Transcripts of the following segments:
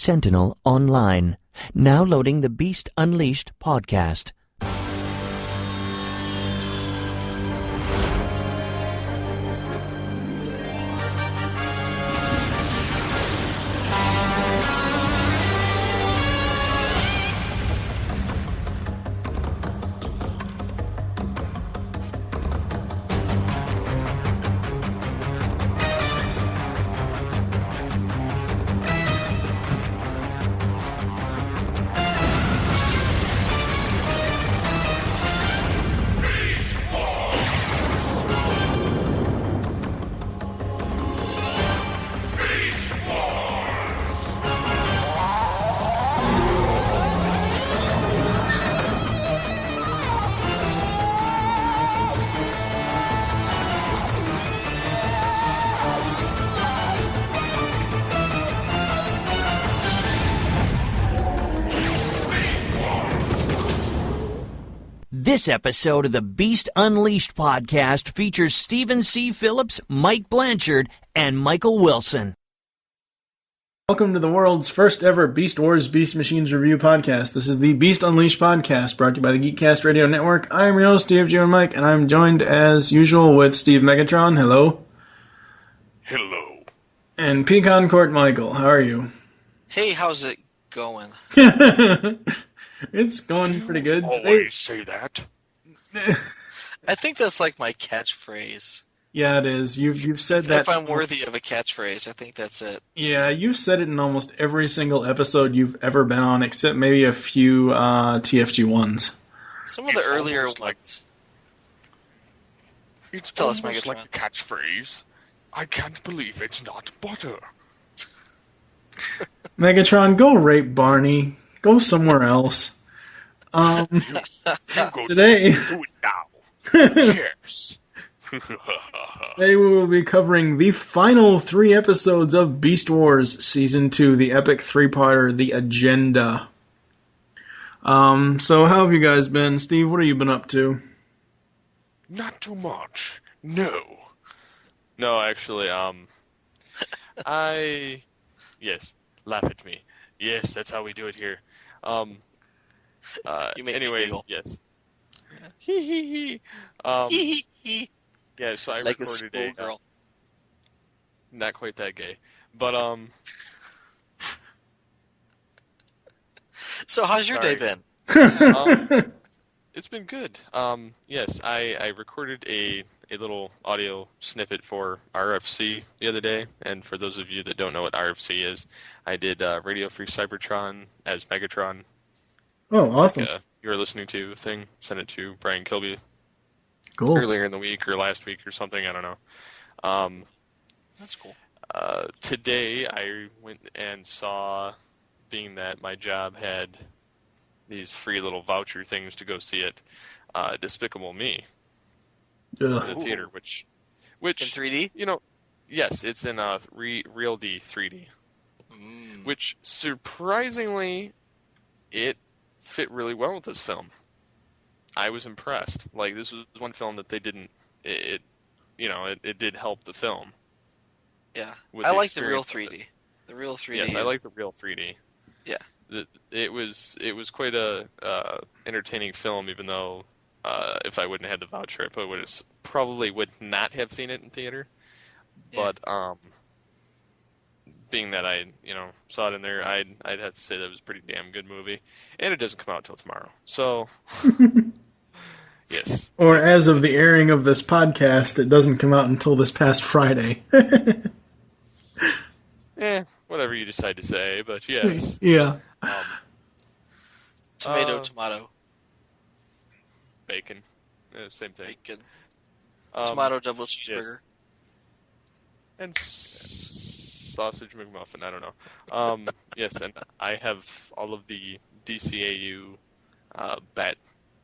Sentinel Online. Now loading the Beast Unleashed podcast. This episode of the Beast Unleashed podcast features Stephen C. Phillips, Mike Blanchard, and Michael Wilson. Welcome to the world's first ever Beast Wars Beast Machines review podcast. This is the Beast Unleashed podcast, brought to you by the Geekcast Radio Network. I'm your host, Steve, Jim, and Mike, and I'm joined as usual with Steve Megatron. Hello. Hello. And Pecan Court Michael. How are you? Hey, how's it going? It's going pretty good. Always say that. I think that's like my catchphrase. Yeah, it is. You've said that. If I'm worthy of a catchphrase, I think that's it. Yeah, you've said it in almost every single episode you've ever been on, except maybe a few TFG ones. Some of the earlier ones. It's Tell us, almost Megatron. like the catchphrase, I can't believe it's not butter. Megatron, go rape Barney. Go somewhere else. You go Today... do it now. Yes. Today we will be covering the final 3 episodes of Beast Wars Season 2, the epic 3-parter, The Agenda. So how have you guys been? Steve, what have you been up to? Not too much. No. No, actually, yes, laugh at me. Yes, that's how we do it here. You make me anyways, giggle. yes. Yeah. Hee hee hee. Yeah, so I Like a recorded schoolgirl. not quite that gay, but So how's your day Sorry. been? It's been good. Yes, I recorded a little audio snippet for RFC the other day, and for those of you that don't know what RFC is, I did Radio Free Cybertron as Megatron. Oh, awesome. Like, you were listening to thing, sent it to Brian Kilby Cool. earlier in the week or last week or something, I don't know. That's cool. Today I went and saw, being that my job had these free little voucher things to go see it, Despicable Me in the Ugh. theater, which In 3D? you know, yes, it's in Real D 3D, which surprisingly it fit really well with this film. I was impressed. Like, this was one film that they didn't. It did help the film. Yeah. With I the like the real experience of 3D. The real 3D. Yes, I like the real 3D. Yeah. It was quite a entertaining film, even though if I wouldn't have had the voucher, I probably would not have seen it in theater. Yeah. But being that I saw it in there, I'd have to say that it was a pretty damn good movie, and it doesn't come out till tomorrow. So yes. Or as of the airing of this podcast, it doesn't come out until this past Friday. Whatever you decide to say, but yes. Yeah. Tomato. Bacon. Same thing. Bacon. Um, Tomato double cheeseburger. And sausage McMuffin, I don't know. Yes, and I have all of the DCAU Bat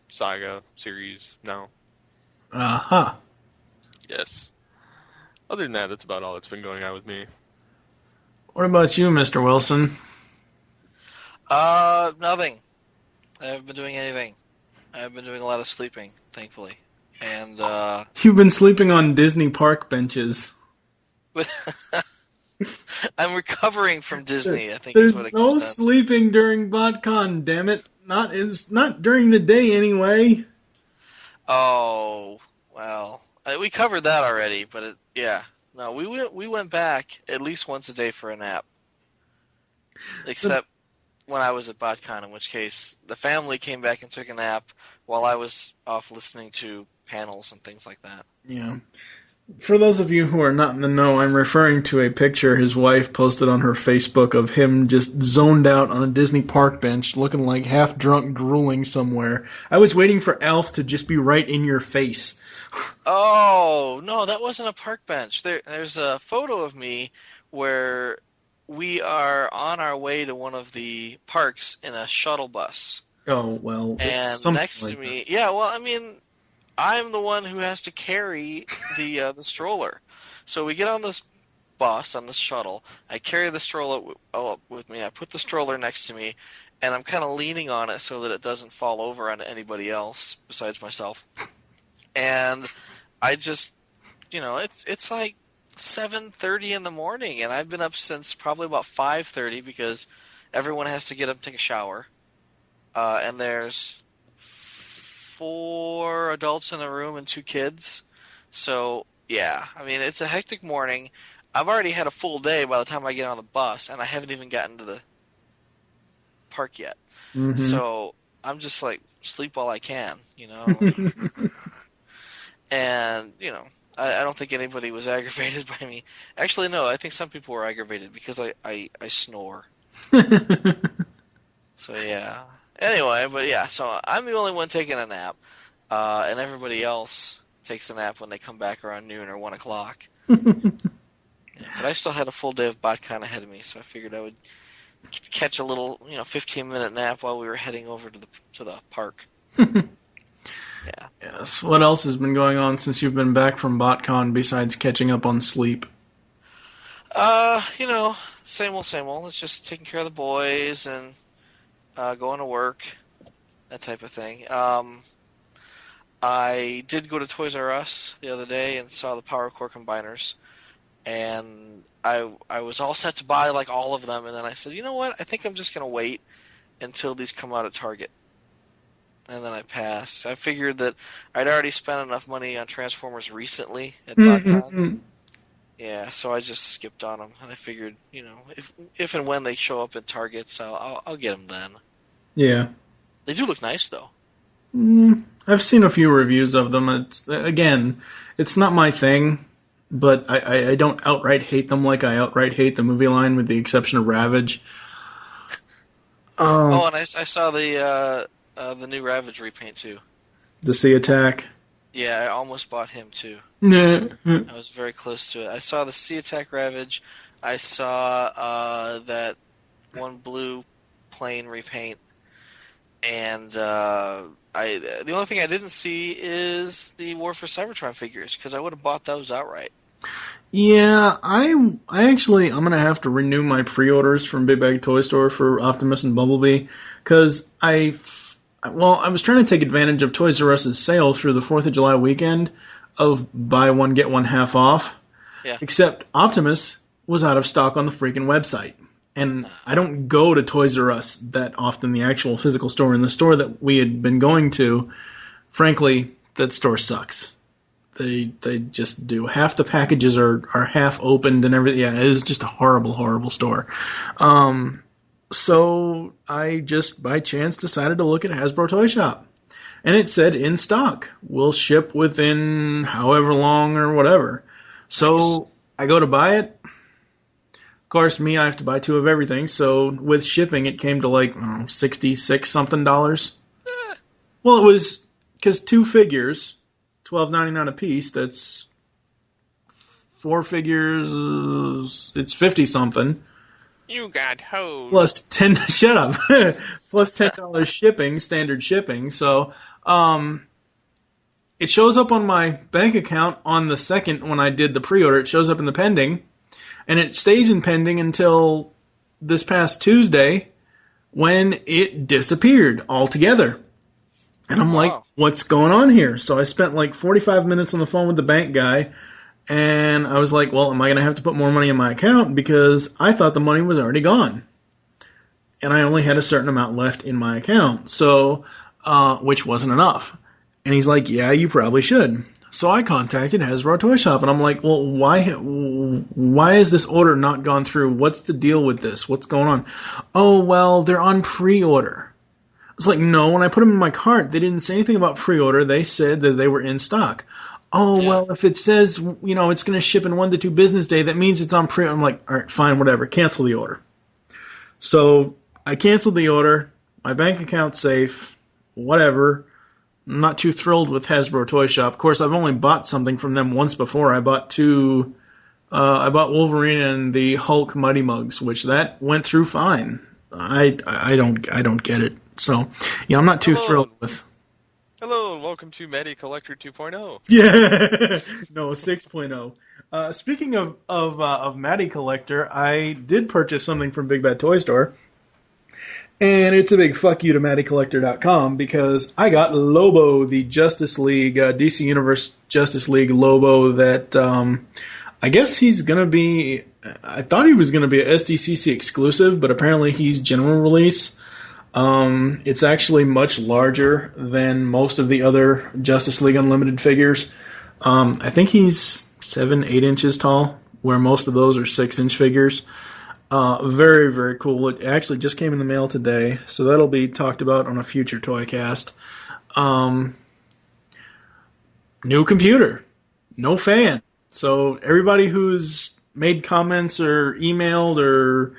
Saga series now. Uh-huh. Yes. Other than that, that's about all that's been going on with me. What about you, Mr. Wilson? Nothing. I haven't been doing anything. I've been doing a lot of sleeping, thankfully. And, You've been sleeping on Disney park benches. I'm recovering from Disney, I think is what it comes no down to. sleeping during BotCon, damn it. It's not during the day anyway. Oh, well. We covered that already, but yeah. No, we went back at least once a day for a nap. Except when I was at BotCon, in which case the family came back and took a nap while I was off listening to panels and things like that. Yeah. For those of you who are not in the know, I'm referring to a picture his wife posted on her Facebook of him just zoned out on a Disney park bench, looking like half drunk, drooling somewhere. I was waiting for Alf to just be right in your face. Oh, no, that wasn't a park bench. There's a photo of me where we are on our way to one of the parks in a shuttle bus. Oh, well. And next to me, yeah, well, I mean, I'm the one who has to carry the stroller. So we get on this bus, on this shuttle. I carry the stroller with me. I put the stroller next to me, and I'm kind of leaning on it so that it doesn't fall over onto anybody else besides myself. And I just, it's like 7:30 in the morning, and I've been up since probably about 5:30 because everyone has to get up and take a shower. And there's 4 adults in the room and 2 kids. So, yeah, I mean, it's a hectic morning. I've already had a full day by the time I get on the bus, and I haven't even gotten to the park yet. Mm-hmm. So I'm just like, sleep while I can, And, I don't think anybody was aggravated by me. Actually, no, I think some people were aggravated because I snore. So, yeah. Anyway, but yeah, so I'm the only one taking a nap, and everybody else takes a nap when they come back around noon or 1 o'clock. Yeah, but I still had a full day of BotCon ahead of me, so I figured I would catch a little, 15-minute nap while we were heading over to the park. Yeah. Yes. What else has been going on since you've been back from BotCon besides catching up on sleep? Same old. It's just taking care of the boys and going to work, that type of thing. I did go to Toys R Us the other day and saw the Power Core Combiners, and I was all set to buy like all of them, and then I said, you know what? I think I'm just going to wait until these come out at Target. And then I passed. I figured that I'd already spent enough money on Transformers recently at BotCon. Yeah, so I just skipped on them, and I figured, if and when they show up at Targets, I'll get them then. Yeah. They do look nice, though. I've seen a few reviews of them. It's not my thing, but I don't outright hate them like I outright hate the movie line, with the exception of Ravage. And I saw the new Ravage repaint, too. The Sea Attack. Yeah, I almost bought him, too. I was very close to it. I saw the Sea Attack Ravage. I saw that one blue plane repaint. And the only thing I didn't see is the War for Cybertron figures, because I would have bought those outright. Yeah, I'm going to have to renew my pre-orders from Big Bag Toy Store for Optimus and Bumblebee, because I was trying to take advantage of Toys R Us's sale through the 4th of July weekend of buy one, get one half off. Yeah. Except Optimus was out of stock on the freaking website. And I don't go to Toys R Us that often, the actual physical store. And the store that we had been going to, frankly, that store sucks. They just do. Half the packages are half opened and everything. Yeah, it is just a horrible, horrible store. So I just, by chance, decided to look at Hasbro Toy Shop. And it said, in stock. Will ship within however long or whatever. So I go to buy it. Of course, I have to buy 2 of everything. So with shipping, it came to like, $66-something. Well, it was, because 2 figures, $12.99 a piece, that's 4 figures, it's 50-something. You got hosed. Plus 10, shut up. Plus $10 shipping, standard shipping. So, it shows up on my bank account on the 2nd when I did the pre-order. It shows up in the pending, and it stays in pending until this past Tuesday when it disappeared altogether. And I'm like, what's going on here? So I spent like 45 minutes on the phone with the bank guy, And I was like, well, am I going to have to put more money in my account? Because I thought the money was already gone. And I only had a certain amount left in my account, so which wasn't enough. And he's like, yeah, you probably should. So I contacted Hasbro Toy Shop, and I'm like, well, why has this order not gone through? What's the deal with this? What's going on? Oh, well, they're on pre-order. It's like, no, when I put them in my cart, they didn't say anything about pre-order. They said that they were in stock. Oh, yeah. Well, if it says, it's going to ship in 1 to 2 business days, that means it's on pre. I'm like, all right, fine, whatever. Cancel the order. So I canceled the order. My bank account's safe. Whatever. I'm not too thrilled with Hasbro Toy Shop. Of course, I've only bought something from them once before. I bought Wolverine and the Hulk Mighty Mugs, which that went through fine. I don't get it. So, yeah, I'm not too thrilled with. Hello, and welcome to Matty Collector 2.0. Yeah, no, 6.0. Speaking of Matty Collector, I did purchase something from Big Bad Toy Store, and it's a big fuck you to MattyCollector.com because I got Lobo, the Justice League, DC Universe Justice League Lobo that I guess he's going to be, I thought he was going to be a SDCC exclusive, but apparently he's general release. It's actually much larger than most of the other Justice League Unlimited figures. I think he's 7-8 inches tall, where most of those are 6-inch figures. Very, very cool. It actually just came in the mail today, so that'll be talked about on a future Toycast. New computer. No fan. So everybody who's made comments or emailed or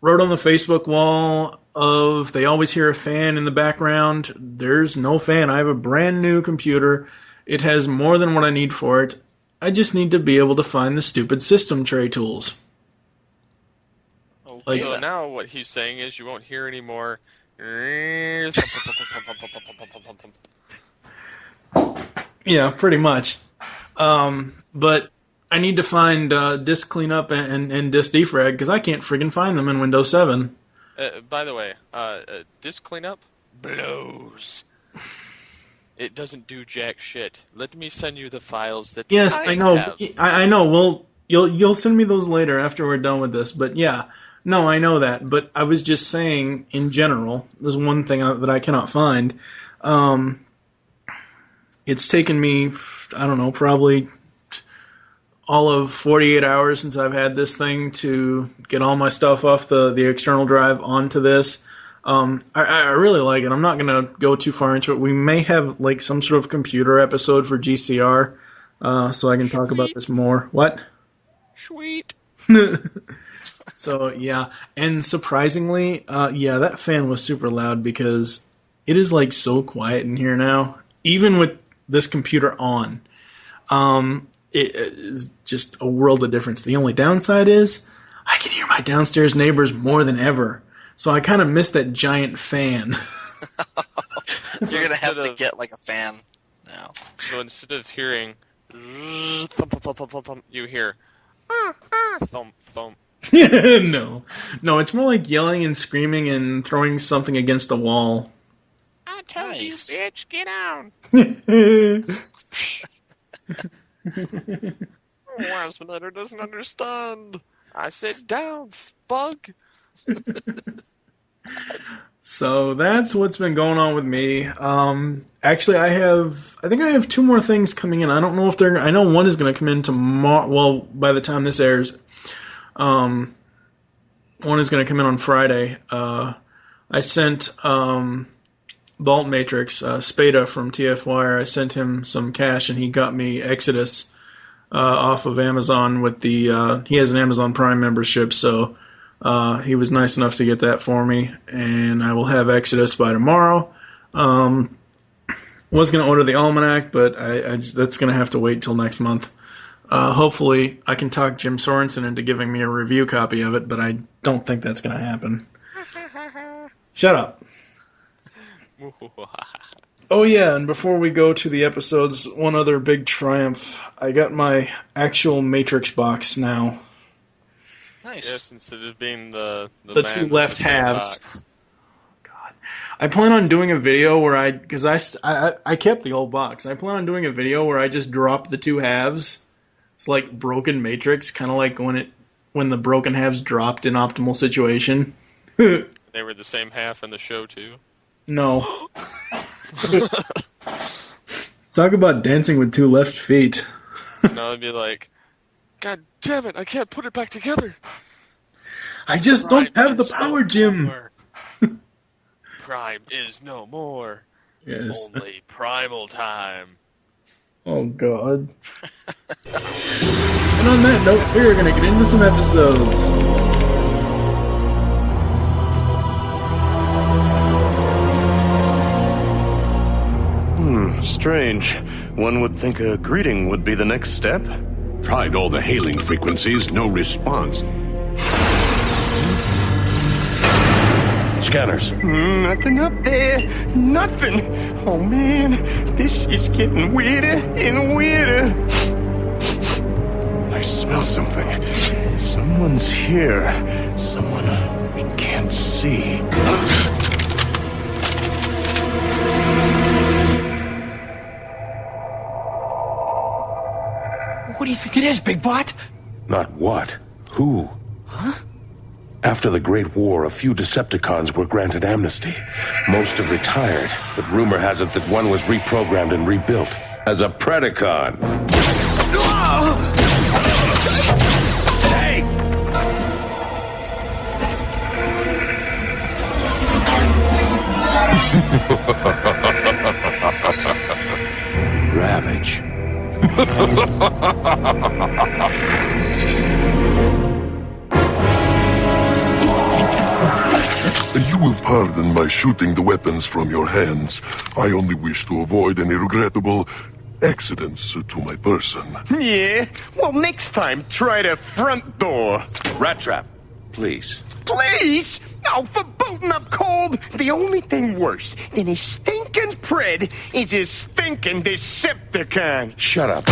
wrote on the Facebook wall of they always hear a fan in the background, there's no fan. I have a brand new computer. It has more than what I need for it. I just need to be able to find the stupid system tray tools. Okay. So now what he's saying is you won't hear any more. Yeah, pretty much. But I need to find disk cleanup and disk defrag because I can't friggin' find them in Windows 7. By the way, disk cleanup blows. It doesn't do jack shit. Let me send you the files that. Yes, I know. Have. I know. Well, you'll send me those later after we're done with this. But yeah, no, I know that. But I was just saying, in general, there's one thing that I cannot find. It's taken me, I don't know, probably all of 48 hours since I've had this thing to get all my stuff off the external drive onto this. I really like it. I'm not going to go too far into it. We may have like some sort of computer episode for GCR, so I can talk about this more. What? Sweet. So, yeah. And surprisingly, yeah, that fan was super loud because it is like so quiet in here now. Even with this computer on. It is just a world of difference. The only downside is I can hear my downstairs neighbors more than ever. So I kind of miss that giant fan. You're going to have to get like a fan now. So instead of hearing thump, thump, thump, thump, thump, you hear thump, thump. No, it's more like yelling and screaming and throwing something against the wall. I told you, bitch, get down. Wasminator doesn't understand. I said down, bug. So that's what's been going on with me. Actually, I think I have 2 more things coming in. I don't know if I know one is going to come in tomorrow. Well, by the time this airs, one is going to come in on Friday. I sent Vault Matrix, Spada from TFWire, I sent him some cash and he got me Exodus off of Amazon with the, he has an Amazon Prime membership, so he was nice enough to get that for me, and I will have Exodus by tomorrow. Was going to order the Almanac, but that's going to have to wait till next month. Hopefully I can talk Jim Sorensen into giving me a review copy of it, but I don't think that's going to happen. Shut up. Oh yeah, and before we go to the episodes, one other big triumph. I got my actual Matrix box now. Nice. Yes, instead of being the 2 left halves. God, I plan on doing a video where because I kept the old box. I plan on doing a video where I just drop the 2 halves It's like broken Matrix, kind of like when the broken halves dropped in optimal situation. They were the same half in the show, too. No. Talk about dancing with two left feet. No, it'd be like, God damn it, I can't put it back together. I just don't have the power, Jim. Prime is no more. Yes. Only primal time. Oh, God. And on that note, we're going to get into some episodes. Strange. One would think a greeting would be the next step. Tried all the hailing frequencies, no response. Scanners. Nothing up there. Nothing. Oh, man. This is getting weirder and weirder. I smell something. Someone's here. Someone we can't see. What do you think it is, Big Bot? Not what? Who? Huh? After the Great War, a few Decepticons were granted amnesty. Most have retired, but rumor has it that one was reprogrammed and rebuilt as a Predacon. Hey! Ravage. You will pardon my shooting the weapons from your hands. I only wish to avoid any regrettable accidents to my person. Yeah? Well, next time, try the front door. Rat trap, please. Please? Oh, for booting up cold. The only thing worse than a stinking Pred is a stinking Decepticon. Shut up.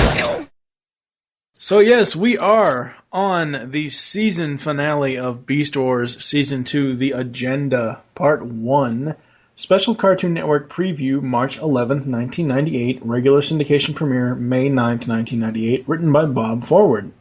So yes, we are on the season finale of Beast Wars Season 2, The Agenda, Part 1. Special Cartoon Network preview, March 11th, 1998. Regular syndication premiere, May 9th, 1998. Written by Bob Forward.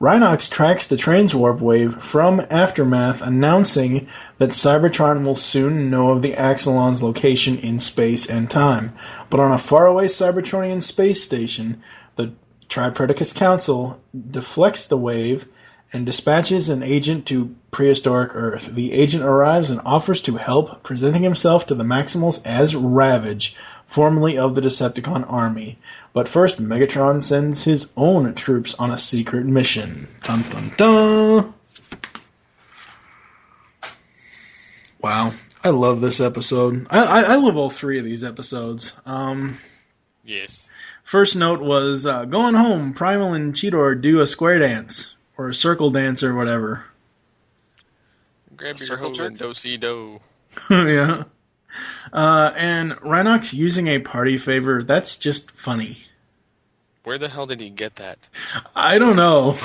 Rhinox tracks the transwarp wave from Aftermath, announcing that Cybertron will soon know of the Axelon's location in space and time. But on a faraway Cybertronian space station, the Tri-Predicus Council deflects the wave and dispatches an agent to prehistoric Earth. The agent arrives and offers to help, presenting himself to the Maximals as Ravage, formerly of the Decepticon army. But first, Megatron sends his own troops on a secret mission. Dun dun dun! Wow. I love this episode. I love all three of these episodes. Yes. First note was, going home, Primal and Cheetor do a square dance, or a circle dance, or whatever. Grab your Circle hoe jerk? and do-si-do. Yeah. And Rhinox using a party favor, that's just funny. Where the hell did he get that? I don't know.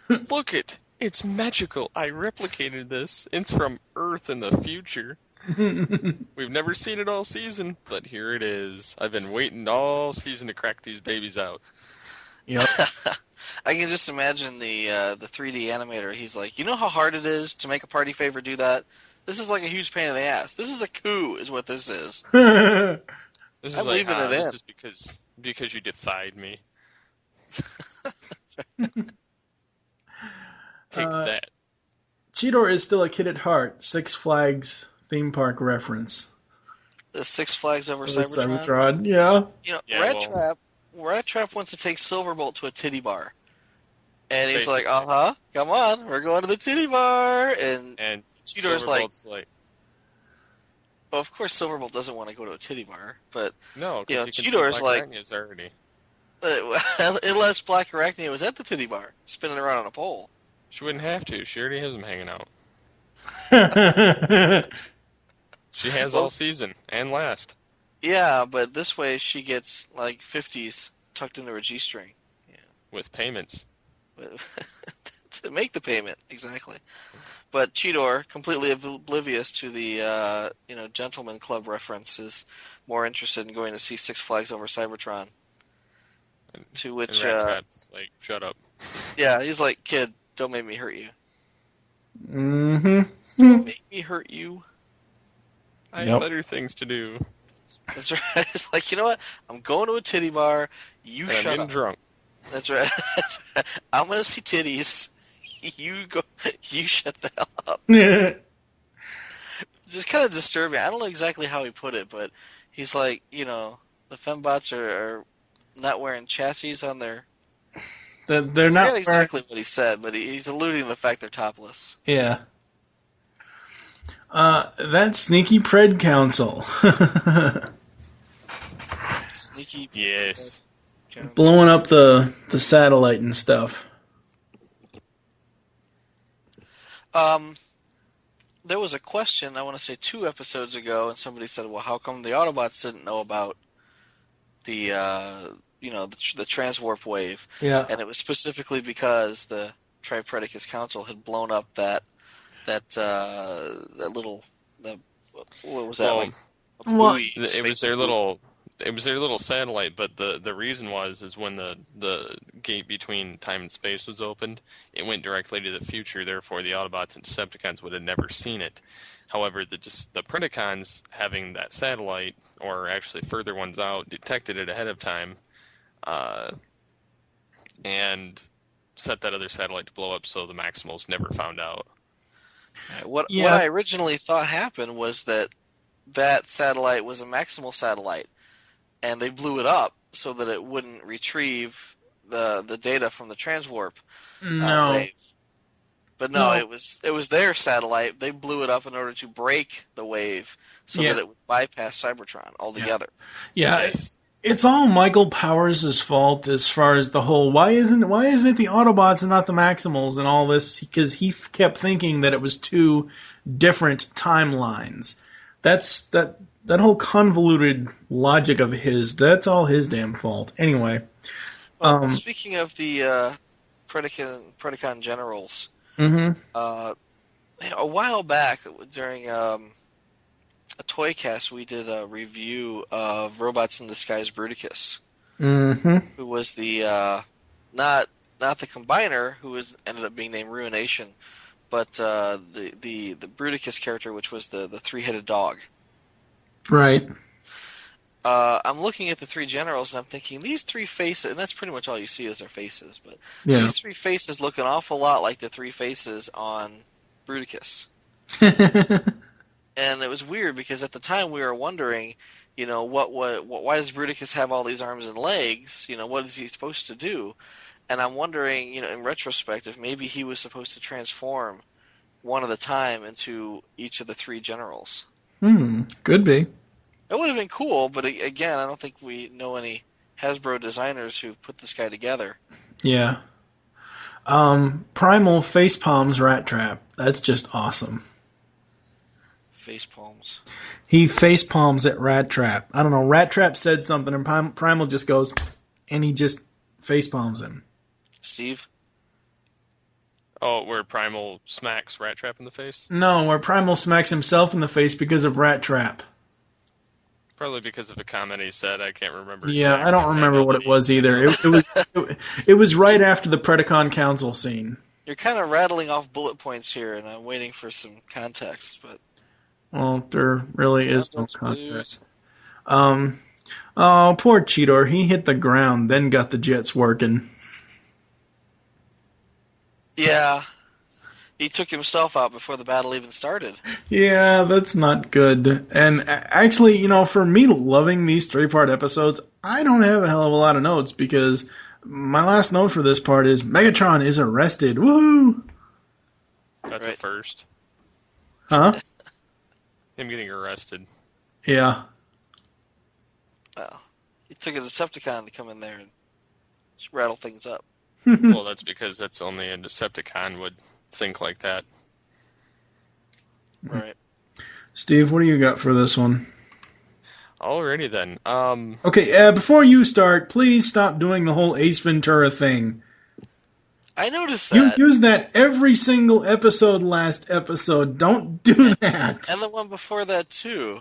Look it's magical. I replicated this. It's from Earth in the future. We've never seen it all season, but here it is. I've been waiting all season to crack these babies out. Yep. I can just imagine the 3D animator. He's like, you know how hard it is to make a party favor do that? This is like a huge pain in the ass. This is a coup, is what this is. This is I'm like, leaving it this in. is because you defied me. Take that. Cheetor is still a kid at heart. Six Flags theme park reference. The Six Flags over Cybertron. Cybertron, yeah. You know, Yeah, Rat Trap wants to take Silverbolt to a titty bar. And he's Basically. like, come on, we're going to the titty bar. And Cheetor's like, Silverbolt's well, of course Silverbolt doesn't want to go to a titty bar, but no, you know, because Cheetor's like, already. unless Black Arachnia was at the titty bar, spinning around on a pole. She wouldn't have to. She already has them hanging out. She has all season and last. Yeah, but this way she gets like 50s tucked into her G-string. Yeah. With payments. To make the payment, exactly. But Cheetor, completely oblivious to the Gentleman Club reference, is more interested in going to see Six Flags over Cybertron. To which, And Rat-Trap's like, shut up. yeah, he's like, kid, don't make me hurt you. Mm-hmm. Make me hurt you. I have better things to do. That's right. It's like, you know what? I'm going to a titty bar. You And shut I'm up. getting drunk. That's right. That's right. I'm gonna see titties. You go. You shut the hell up. Yeah. Just kind of disturbing. I don't know exactly how he put it, but he's like, you know, the fembots are not wearing chassis on their. They're I not forget exactly what he said, but he's alluding to the fact they're topless. Yeah. That sneaky Pred Council. Sneaky. Yes. Blowing up the satellite and stuff. There was a question, I want to say 2 episodes ago, and somebody said, well, how come the Autobots didn't know about the transwarp wave? Yeah. And it was specifically because the Tri-Predicus Council had blown up that little, what was that, like? Well, buoy, It was their little satellite, but the reason is when the gate between time and space was opened, it went directly to the future. Therefore, the Autobots and Decepticons would have never seen it. However, the Predacons having that satellite, or actually further ones out, detected it ahead of time, and set that other satellite to blow up, so the Maximals never found out. What I originally thought happened was that satellite was a Maximal satellite, and they blew it up so that it wouldn't retrieve the data from the transwarp wave. But no, it was their satellite. They blew it up in order to break the wave so that it would bypass Cybertron altogether. Yeah, it's all Michael Powers' fault as far as the whole why isn't it the Autobots and not the Maximals and all this, because he kept thinking that it was 2 different timelines. That whole convoluted logic of his, that's all his damn fault. Anyway. Well, speaking of the Predacon generals, a while back during a toy cast, we did a review of Robots in Disguise Bruticus, who was the not the Combiner, who ended up being named Ruination, but the Bruticus character, which was the 3-headed dog. Right. I'm looking at the 3 generals, and I'm thinking, these 3 faces, and that's pretty much all you see is their faces, but these 3 faces look an awful lot like the 3 faces on Bruticus. And it was weird, because at the time we were wondering, you know, why does Bruticus have all these arms and legs? You know, what is he supposed to do? And I'm wondering, you know, in retrospect, if maybe he was supposed to transform one at a time into each of the 3 generals. Could be. It would have been cool, but again, I don't think we know any Hasbro designers who put this guy together. Yeah. Primal facepalms Rat Trap. That's just awesome. Facepalms. He facepalms at Rat Trap. I don't know. Rat Trap said something, and Primal just goes, and he just facepalms him. Steve? Oh, where Primal smacks Rat Trap in the face? No, where Primal smacks himself in the face because of Rat Trap. Probably because of a comment he said. I can't remember. Yeah, exactly. I don't remember what it was either. It was right after the Predacon Council scene. You're kind of rattling off bullet points here, and I'm waiting for some context. But Well, there really is no context. Oh, poor Cheetor. He hit the ground, then got the jets working. Yeah. He took himself out before the battle even started. Yeah, that's not good. And actually, you know, for me loving these 3-part episodes, I don't have a hell of a lot of notes, because my last note for this part is Megatron is arrested. Woohoo! That's a first. Huh? Him getting arrested. Yeah. Well, he took a Decepticon to come in there and just rattle things up. Well, that's because that's only a Decepticon would think like that. Right. Steve, what do you got for this one? Alrighty then. Okay, before you start, please stop doing the whole Ace Ventura thing. I noticed that. You use that every single episode last episode. Don't do that. And the one before that, too.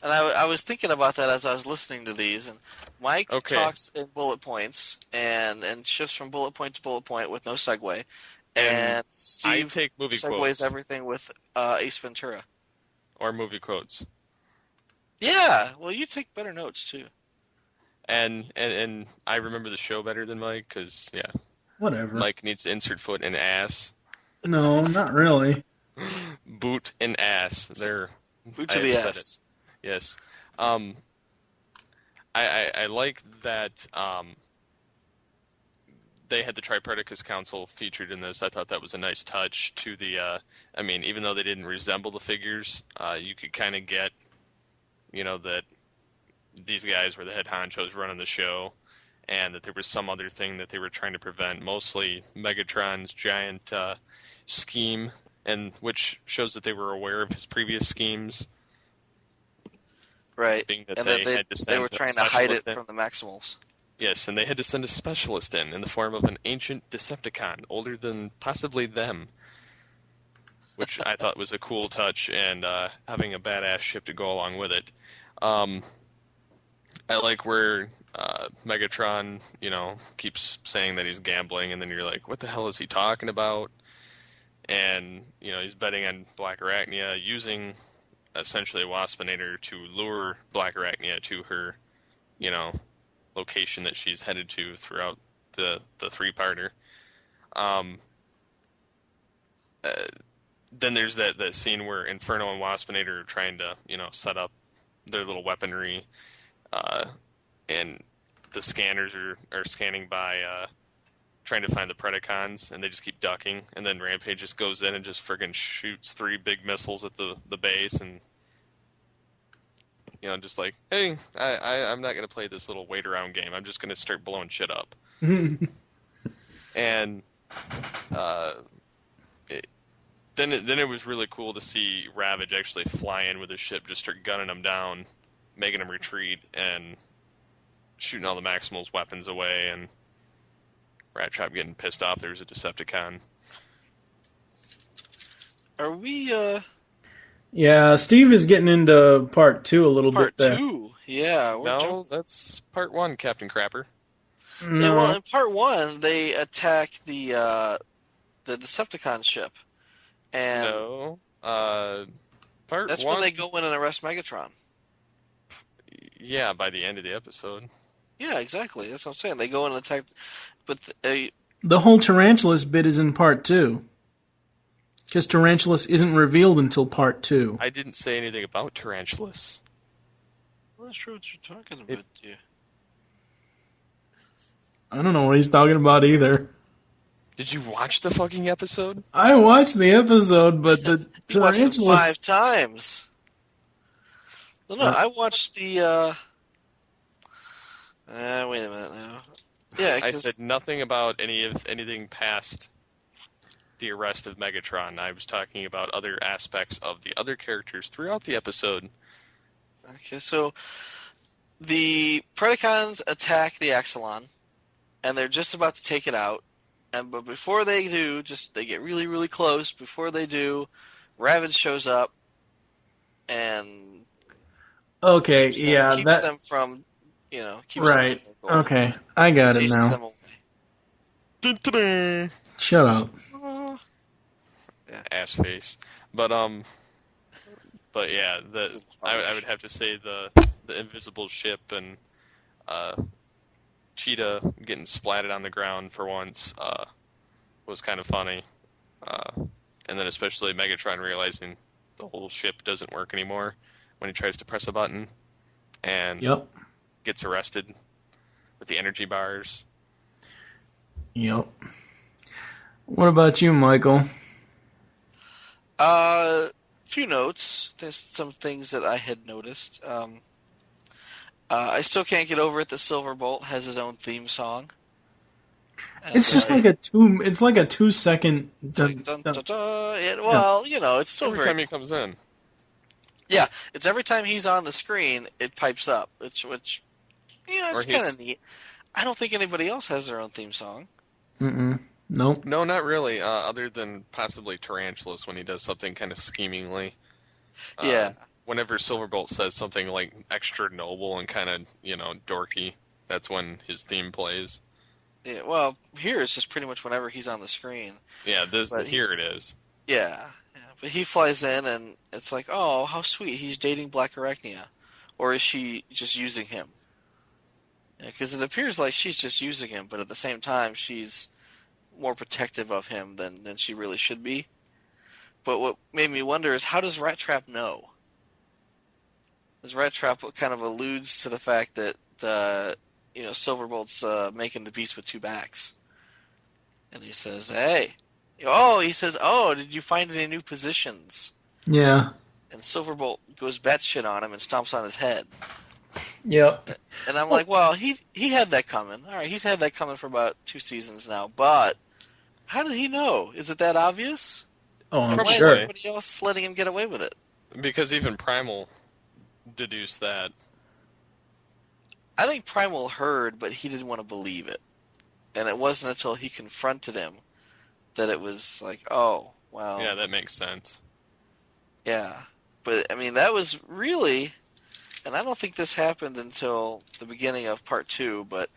And I was thinking about that as I was listening to these, and Mike talks in bullet points and shifts from bullet point to bullet point with no segue, and Steve I take movie segues quotes. everything with Ace Ventura. Or movie quotes. Yeah, well, you take better notes, too. And I remember the show better than Mike, because, yeah. Whatever. Mike needs to insert foot in ass. No, not really. Boot and ass. They're... Boot to the ass. Yes. I like that they had the Tri-Predicus Council featured in this. I thought that was a nice touch to the... I mean, even though they didn't resemble the figures, you could kind of get, that these guys were the head honchos running the show, and that there was some other thing that they were trying to prevent, mostly Megatron's giant scheme, and which shows that they were aware of his previous schemes. Right, Being that and they were trying to hide it from the Maximals. Yes, and they had to send a specialist in the form of an ancient Decepticon, older than possibly them, which I thought was a cool touch, and having a badass ship to go along with it. I like where Megatron, keeps saying that he's gambling, and then you're like, what the hell is he talking about? And, he's betting on Black Arachnia, using essentially Waspinator to lure Black Arachnia to her, location that she's headed to throughout the three-parter. Then there's that scene where Inferno and Waspinator are trying to, set up their little weaponry, and the scanners are scanning by trying to find the Predacons, and they just keep ducking, and then Rampage just goes in and just friggin' shoots 3 big missiles at the base, and just like, hey, I'm not going to play this little wait-around game. I'm just going to start blowing shit up. And then it was really cool to see Ravage actually fly in with his ship, just start gunning them down, making them retreat, and shooting all the Maximal's weapons away, and Rat Trap getting pissed off there was a Decepticon. Are we, Yeah, Steve is getting into part 2 a little bit there. Part 2? Yeah. No, that's part 1, Captain Crapper. No. Yeah, well, in part 1, they attack the Decepticon ship. And No. Part 1... That's when they go in and arrest Megatron. Yeah, by the end of the episode. Yeah, exactly. That's what I'm saying. They go in and attack... But the whole Tarantulas bit is in part 2. Because Tarantulas isn't revealed until part 2. I didn't say anything about Tarantulas. I'm not sure what you're talking about, dear. I don't know what he's talking about either. Did you watch the fucking episode? I watched the episode, but the You watched it Tarantulas... 5 times. No, I watched the, wait a minute now. Yeah, I said nothing about anything past the arrest of Megatron. I was talking about other aspects of the other characters throughout the episode. Okay, so the Predacons attack the Axelon, and they're just about to take it out. But before they do, they get really, really close. Before they do, Ravage shows up and keeps them from, keeps right. them from Okay, I got it chases now. them away. Shut up. Yeah. Ass face. But yeah, I would have to say the invisible ship and Cheetah getting splatted on the ground for once was kind of funny. And then especially Megatron realizing the whole ship doesn't work anymore when he tries to press a button and gets arrested with the energy bars. Yep. What about you, Michael? Few notes. There's some things that I had noticed. I still can't get over it that Silverbolt has his own theme song. It's just like a 2 second. It's still every time he comes in. Yeah, it's every time he's on the screen, it pipes up. It's kind of neat. I don't think anybody else has their own theme song. Nope. No, not really. Other than possibly Tarantulas when he does something kind of schemingly. Yeah. whenever Silverbolt says something like extra noble and kind of, dorky, that's when his theme plays. Yeah, well, here it's just pretty much whenever he's on the screen. Yeah, here it is. Yeah, but he flies in and it's like, oh, how sweet, he's dating Black Arachnia. Or is she just using him? Because it appears like she's just using him, but at the same time, she's more protective of him than she really should be. But what made me wonder is, how does Rat Trap know? Because Rat Trap kind of alludes to the fact that, Silverbolt's making the beast with two backs. And he says, hey. He says, did you find any new positions? Yeah. And Silverbolt goes batshit on him and stomps on his head. Yep. And I'm like, well, he had that coming. All right, he's had that coming for about 2 seasons now. But how did he know? Is it that obvious? Oh, I'm Why is sure. everybody else letting him get away with it? Because even Primal deduced that. I think Primal heard, but he didn't want to believe it. And it wasn't until he confronted him that it was like, oh, wow. Yeah, that makes sense. Yeah. But, I mean, that was really... And I don't think this happened until the beginning of part 2, but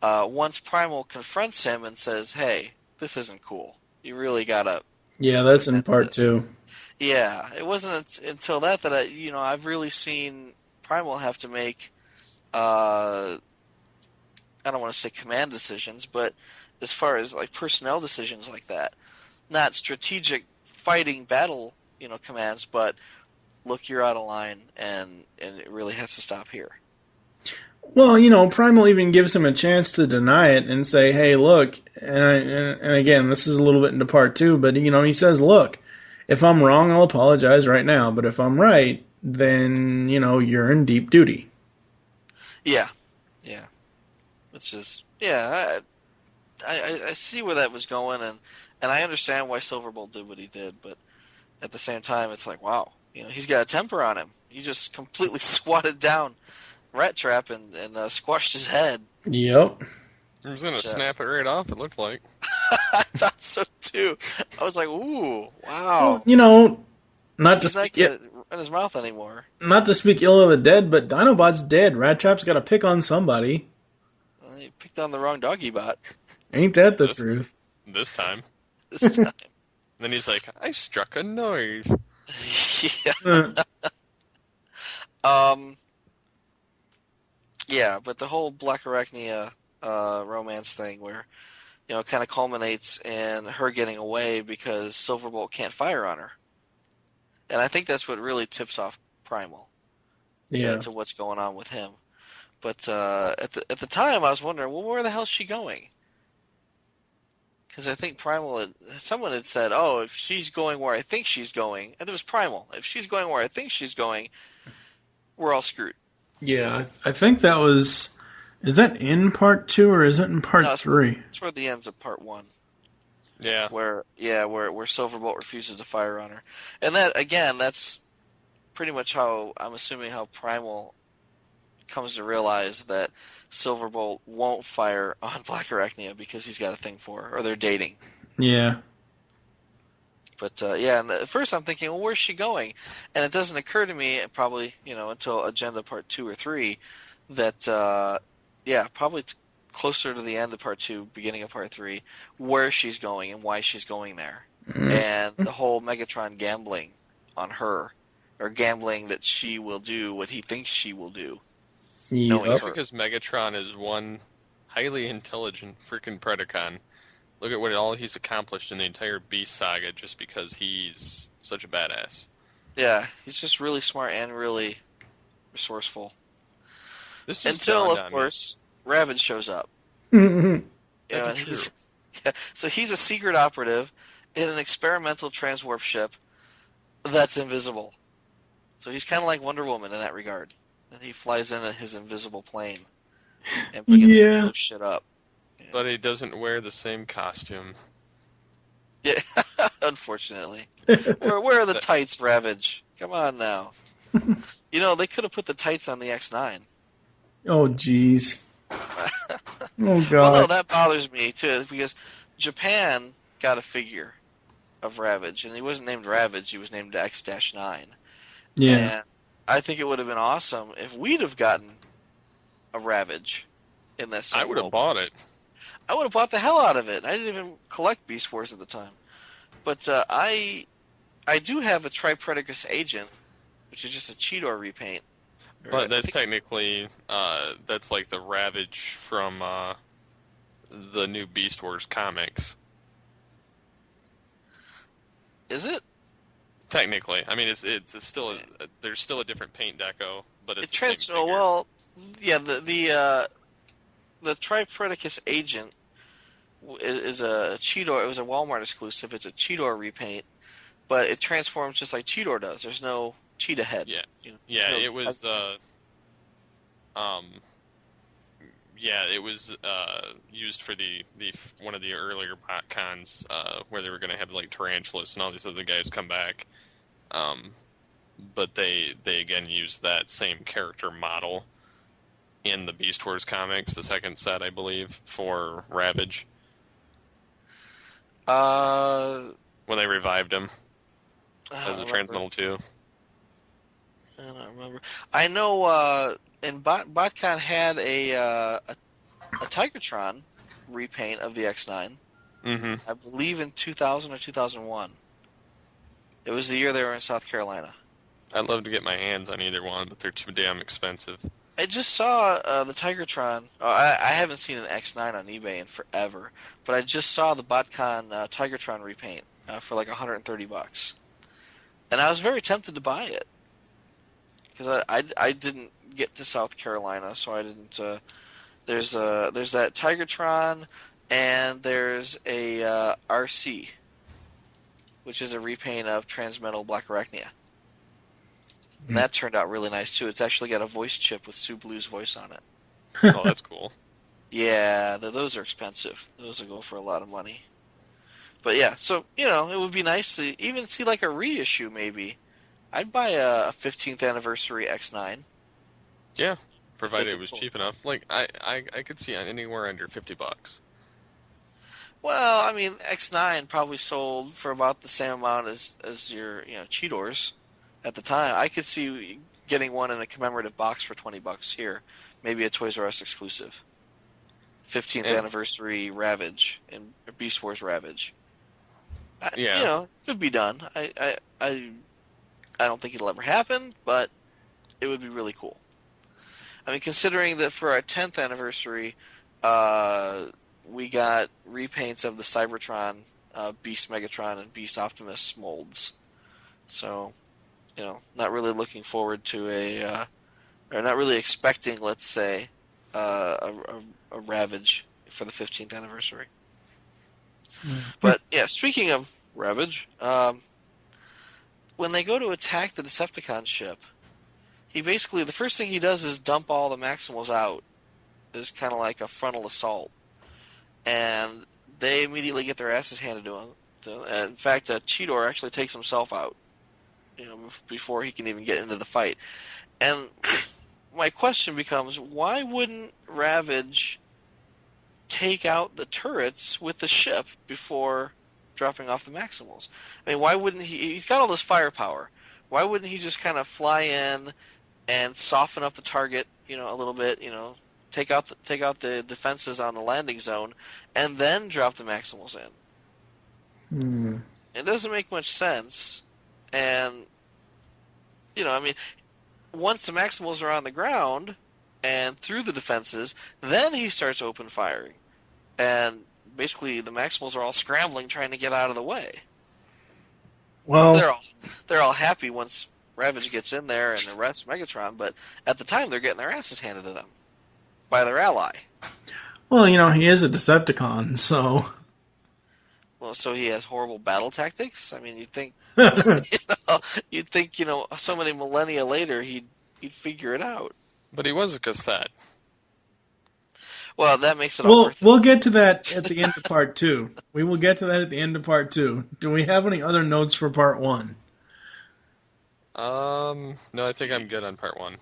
once Primal confronts him and says, hey, this isn't cool. You really gotta... Yeah, that's in part 2. Yeah, it wasn't until that I've really seen Primal have to make, I don't want to say command decisions, but as far as like personnel decisions like that, not strategic fighting battle, commands, but look, you're out of line, and it really has to stop here. Well, Primal even gives him a chance to deny it and say, hey, look, and again, this is a little bit into part 2, but, he says, look, if I'm wrong, I'll apologize right now, but if I'm right, then, you're in deep duty. Yeah. It's just, I see where that was going, and I understand why Silverbolt did what he did, but at the same time, it's like, wow, he's got a temper on him. He just completely swatted down Rat Trap and squashed his head. Yep. He was going to snap it right off, it looked like. I thought so, too. I was like, ooh, wow. Well, not to He's not speak getting it in his mouth anymore. Not to speak ill of the dead, but Dinobot's dead. Rat Trap's got to pick on somebody. Well, he picked on the wrong doggy bot. Ain't that the truth? This time. This time. Then he's like, I struck a nerve. Yeah. Yeah, but the whole Black Arachnia romance thing where, kind of culminates in her getting away because Silverbolt can't fire on her. And I think that's what really tips off Primal to what's going on with him. But at the time, I was wondering, well, where the hell is she going? Because I think someone had said, oh, if she's going where I think she's going, and it was Primal, if she's going where I think she's going, we're all screwed. Yeah, I think that was... Is that in part 2 or is it in part 3? It's where the ends of part 1. Yeah. Where Silverbolt refuses to fire on her. And that, again, that's pretty much how Primal comes to realize that Silverbolt won't fire on Black Arachnia because he's got a thing for her, or they're dating. Yeah. But, and at first I'm thinking, well, where's she going? And it doesn't occur to me, probably, until Agenda Part 2 or 3, that, probably closer to the end of Part 2, beginning of Part 3, where she's going and why she's going there. Mm-hmm. And the whole Megatron gambling on her, or gambling that she will do what he thinks she will do. Yep. That's because Megatron is one highly intelligent freaking Predacon. Look at what all he's accomplished in the entire Beast saga just because he's such a badass. Yeah, he's just really smart and really resourceful. Until, of course, Ravage shows up. Mm-hmm. And he's a secret operative in an experimental transwarp ship that's invisible. So he's kind of like Wonder Woman in that regard. And he flies in his invisible plane and begins shit up. But he doesn't wear the same costume. Yeah, unfortunately. Where are the tights, Ravage? Come on now. They could have put the tights on the X9. Oh, jeez. Oh, God. Well, no, that bothers me, too, because Japan got a figure of Ravage, and he wasn't named Ravage, he was named X-9. Yeah. I think it would have been awesome if we'd have gotten a Ravage in this. I would have bought it. I would have bought the hell out of it. I didn't even collect Beast Wars at the time. But I do have a Tri-Predicus Agent, which is just a Cheetor repaint. But that's technically, that's like the Ravage from the new Beast Wars comics. Is it? Technically. I mean, it's still, there's still a different paint deco, but it's the same figure. Oh, well, yeah, the Tri-Predicus Agent is a Cheetor. It was a Walmart exclusive. It's a Cheetor repaint, but it transforms just like Cheetor does. There's no cheetah head. Yeah, no it was. It was used for the one of the earlier bot cons where they were going to have like Tarantulas and all these other guys come back, but they again used that same character model in the Beast Wars comics, the second set, I believe, for Ravage. When they revived him as a Transmetal 2. I don't remember. I know and BotCon had a Tigertron repaint of the X9. Mm-hmm. I believe in 2000 or 2001. It was the year they were in South Carolina. I'd love to get my hands on either one, but they're too damn expensive. I just saw the Tigertron. I haven't seen an X9 on eBay in forever, but I just saw the BotCon Tigertron repaint for like $130, and I was very tempted to buy it because I didn't get to South Carolina, so I didn't. There's that Tigertron, and there's a RC, which is a repaint of Transmetal Black Arachnia. And that turned out really nice, too. It's actually got a voice chip with Sue Blue's voice on it. Oh, that's cool. Yeah, those are expensive. Those will go for a lot of money. But yeah, so, it would be nice to even see like a reissue, maybe. I'd buy a 15th anniversary X9. Yeah, provided it was cheap enough. Like, I could see anywhere under $50. Well, I mean, X9 probably sold for about the same amount as your, Cheetors. At the time, I could see getting one in a commemorative box for $20 here. Maybe a Toys R Us exclusive. 15th anniversary Ravage and Beast Wars Ravage. Yeah, could be done. I don't think it'll ever happen, but it would be really cool. I mean, considering that for our 10th anniversary, we got repaints of the Cybertron, Beast Megatron, and Beast Optimus molds. So, not really looking forward to or not really expecting, let's say, a Ravage for the 15th anniversary. But, yeah, speaking of Ravage, when they go to attack the Decepticon ship, the first thing he does is dump all the Maximals out. It's kind of like a frontal assault. And they immediately get their asses handed to them. In fact, Cheetor actually takes himself out, before he can even get into the fight. And my question becomes, why wouldn't Ravage take out the turrets with the ship before dropping off the Maximals? I mean, why wouldn't he? He's got all this firepower. Why wouldn't he just kind of fly in and soften up the target, a little bit, take out the defenses on the landing zone, and then drop the Maximals in? It doesn't make much sense. And, once the Maximals are on the ground and through the defenses, then he starts open firing. And basically the Maximals are all scrambling trying to get out of the way. Well, they're all happy once Ravage gets in there and arrests Megatron, but at the time they're getting their asses handed to them by their ally. Well, he is a Decepticon, so... Well, so he has horrible battle tactics? I mean, you'd think, so many millennia later he'd figure it out. But he was a cassette. Well, that makes it all worth it. We'll get to that at the end of part 2. We will get to that at the end of part 2. Do we have any other notes for part 1? No, I think I'm good on part 1.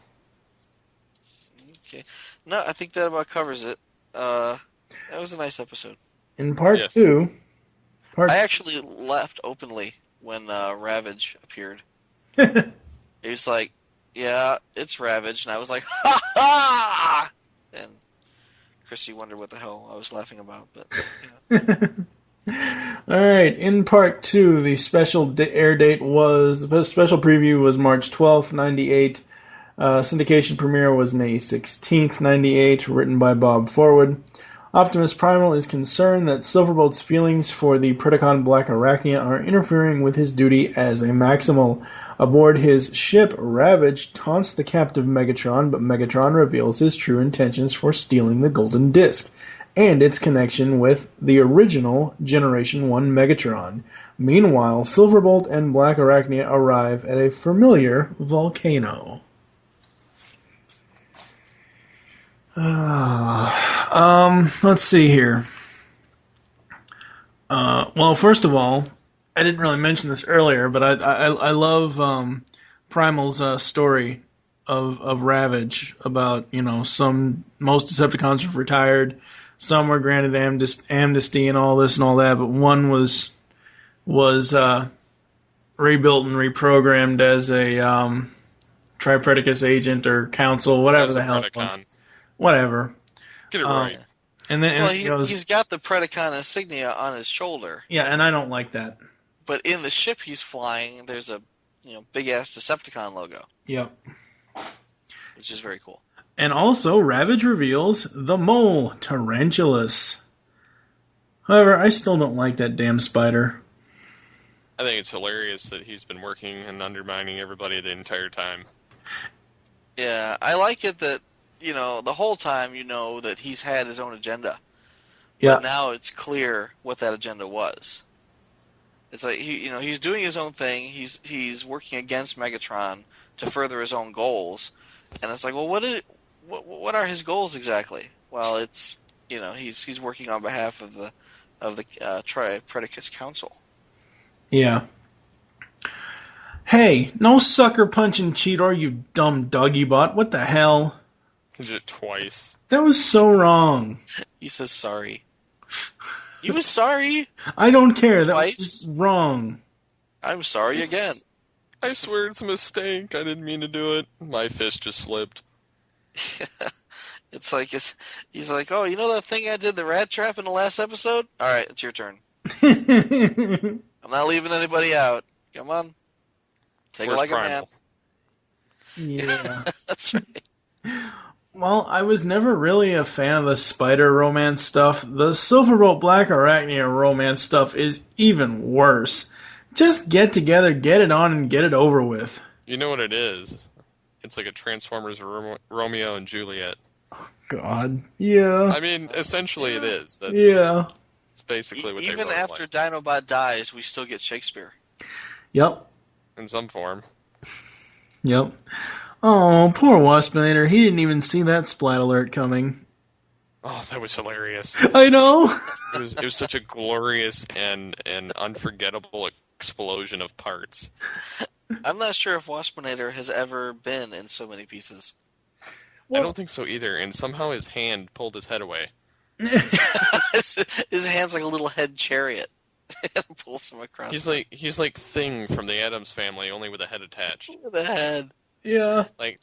Okay. No, I think that about covers it. That was a nice episode. In part 2... I actually left openly when Ravage appeared. It was like, yeah, it's Ravage. And I was like, ha ha! And Chrissy wondered what the hell I was laughing about. But All right, in part 2, the special air date was, the special preview was March 12th, 98. Syndication premiere was May 16th, 98, written by Bob Forward. Optimus Primal is concerned that Silverbolt's feelings for the Predacon Black Arachnia are interfering with his duty as a Maximal. Aboard his ship, Ravage taunts the captive Megatron, but Megatron reveals his true intentions for stealing the Golden Disc and its connection with the original Generation 1 Megatron. Meanwhile, Silverbolt and Black Arachnia arrive at a familiar volcano. Let's see here. Well, first of all, I didn't really mention this earlier, but I love Primal's story of Ravage about, most Decepticons have retired, some were granted amnesty and all this and all that, but one was rebuilt and reprogrammed as a Tri-Predicus agent or council, whatever the hell it was. Whatever. Get it right. And then he's got the Predacon insignia on his shoulder. Yeah, and I don't like that. But in the ship he's flying, there's a big ass Decepticon logo. Yep. Which is very cool. And also, Ravage reveals the mole, Tarantulas. However, I still don't like that damn spider. I think it's hilarious that he's been working and undermining everybody the entire time. Yeah, I like it that, the whole time that he's had his own agenda. Yeah. But now it's clear what that agenda was. It's like he's doing his own thing. He's working against Megatron to further his own goals. And it's like, well, what are his goals exactly? Well, it's he's working on behalf of the Tri-Predicus Council. Yeah. Hey, no sucker punching Cheetor, you dumb doggy bot. What the hell? He did it twice. That was so wrong. He says sorry. You was sorry? I don't care. That Twice? was wrong. I'm sorry again. I swear it's a mistake. I didn't mean to do it. My fist just slipped. He's like, oh, you know that thing I did, the rat trap in the last episode? All right, it's your turn. I'm not leaving anybody out. Come on. Take it like Primal? a man. Yeah. That's right. Well, I was never really a fan of the spider romance stuff. The Silverbolt Black Arachnia romance stuff is even worse. Just get together, get it on, and get it over with. You know what it is? It's like a Transformers Romeo and Juliet. God. Yeah. I mean, essentially it is. Yeah. It's basically what they Even wrote after like. Dinobot dies, we still get Shakespeare. Yep. In some form. Yep. Oh, poor Waspinator. He didn't even see that splat alert coming. Oh, that was hilarious. I know. It was such a glorious and unforgettable explosion of parts. I'm not sure if Waspinator has ever been in so many pieces. I don't think so either, and somehow his hand pulled his head away. His hand's like a little head chariot. It pulls him across. He's like Thing from the Addams Family, only with a head attached. Look at the head. Yeah. Like,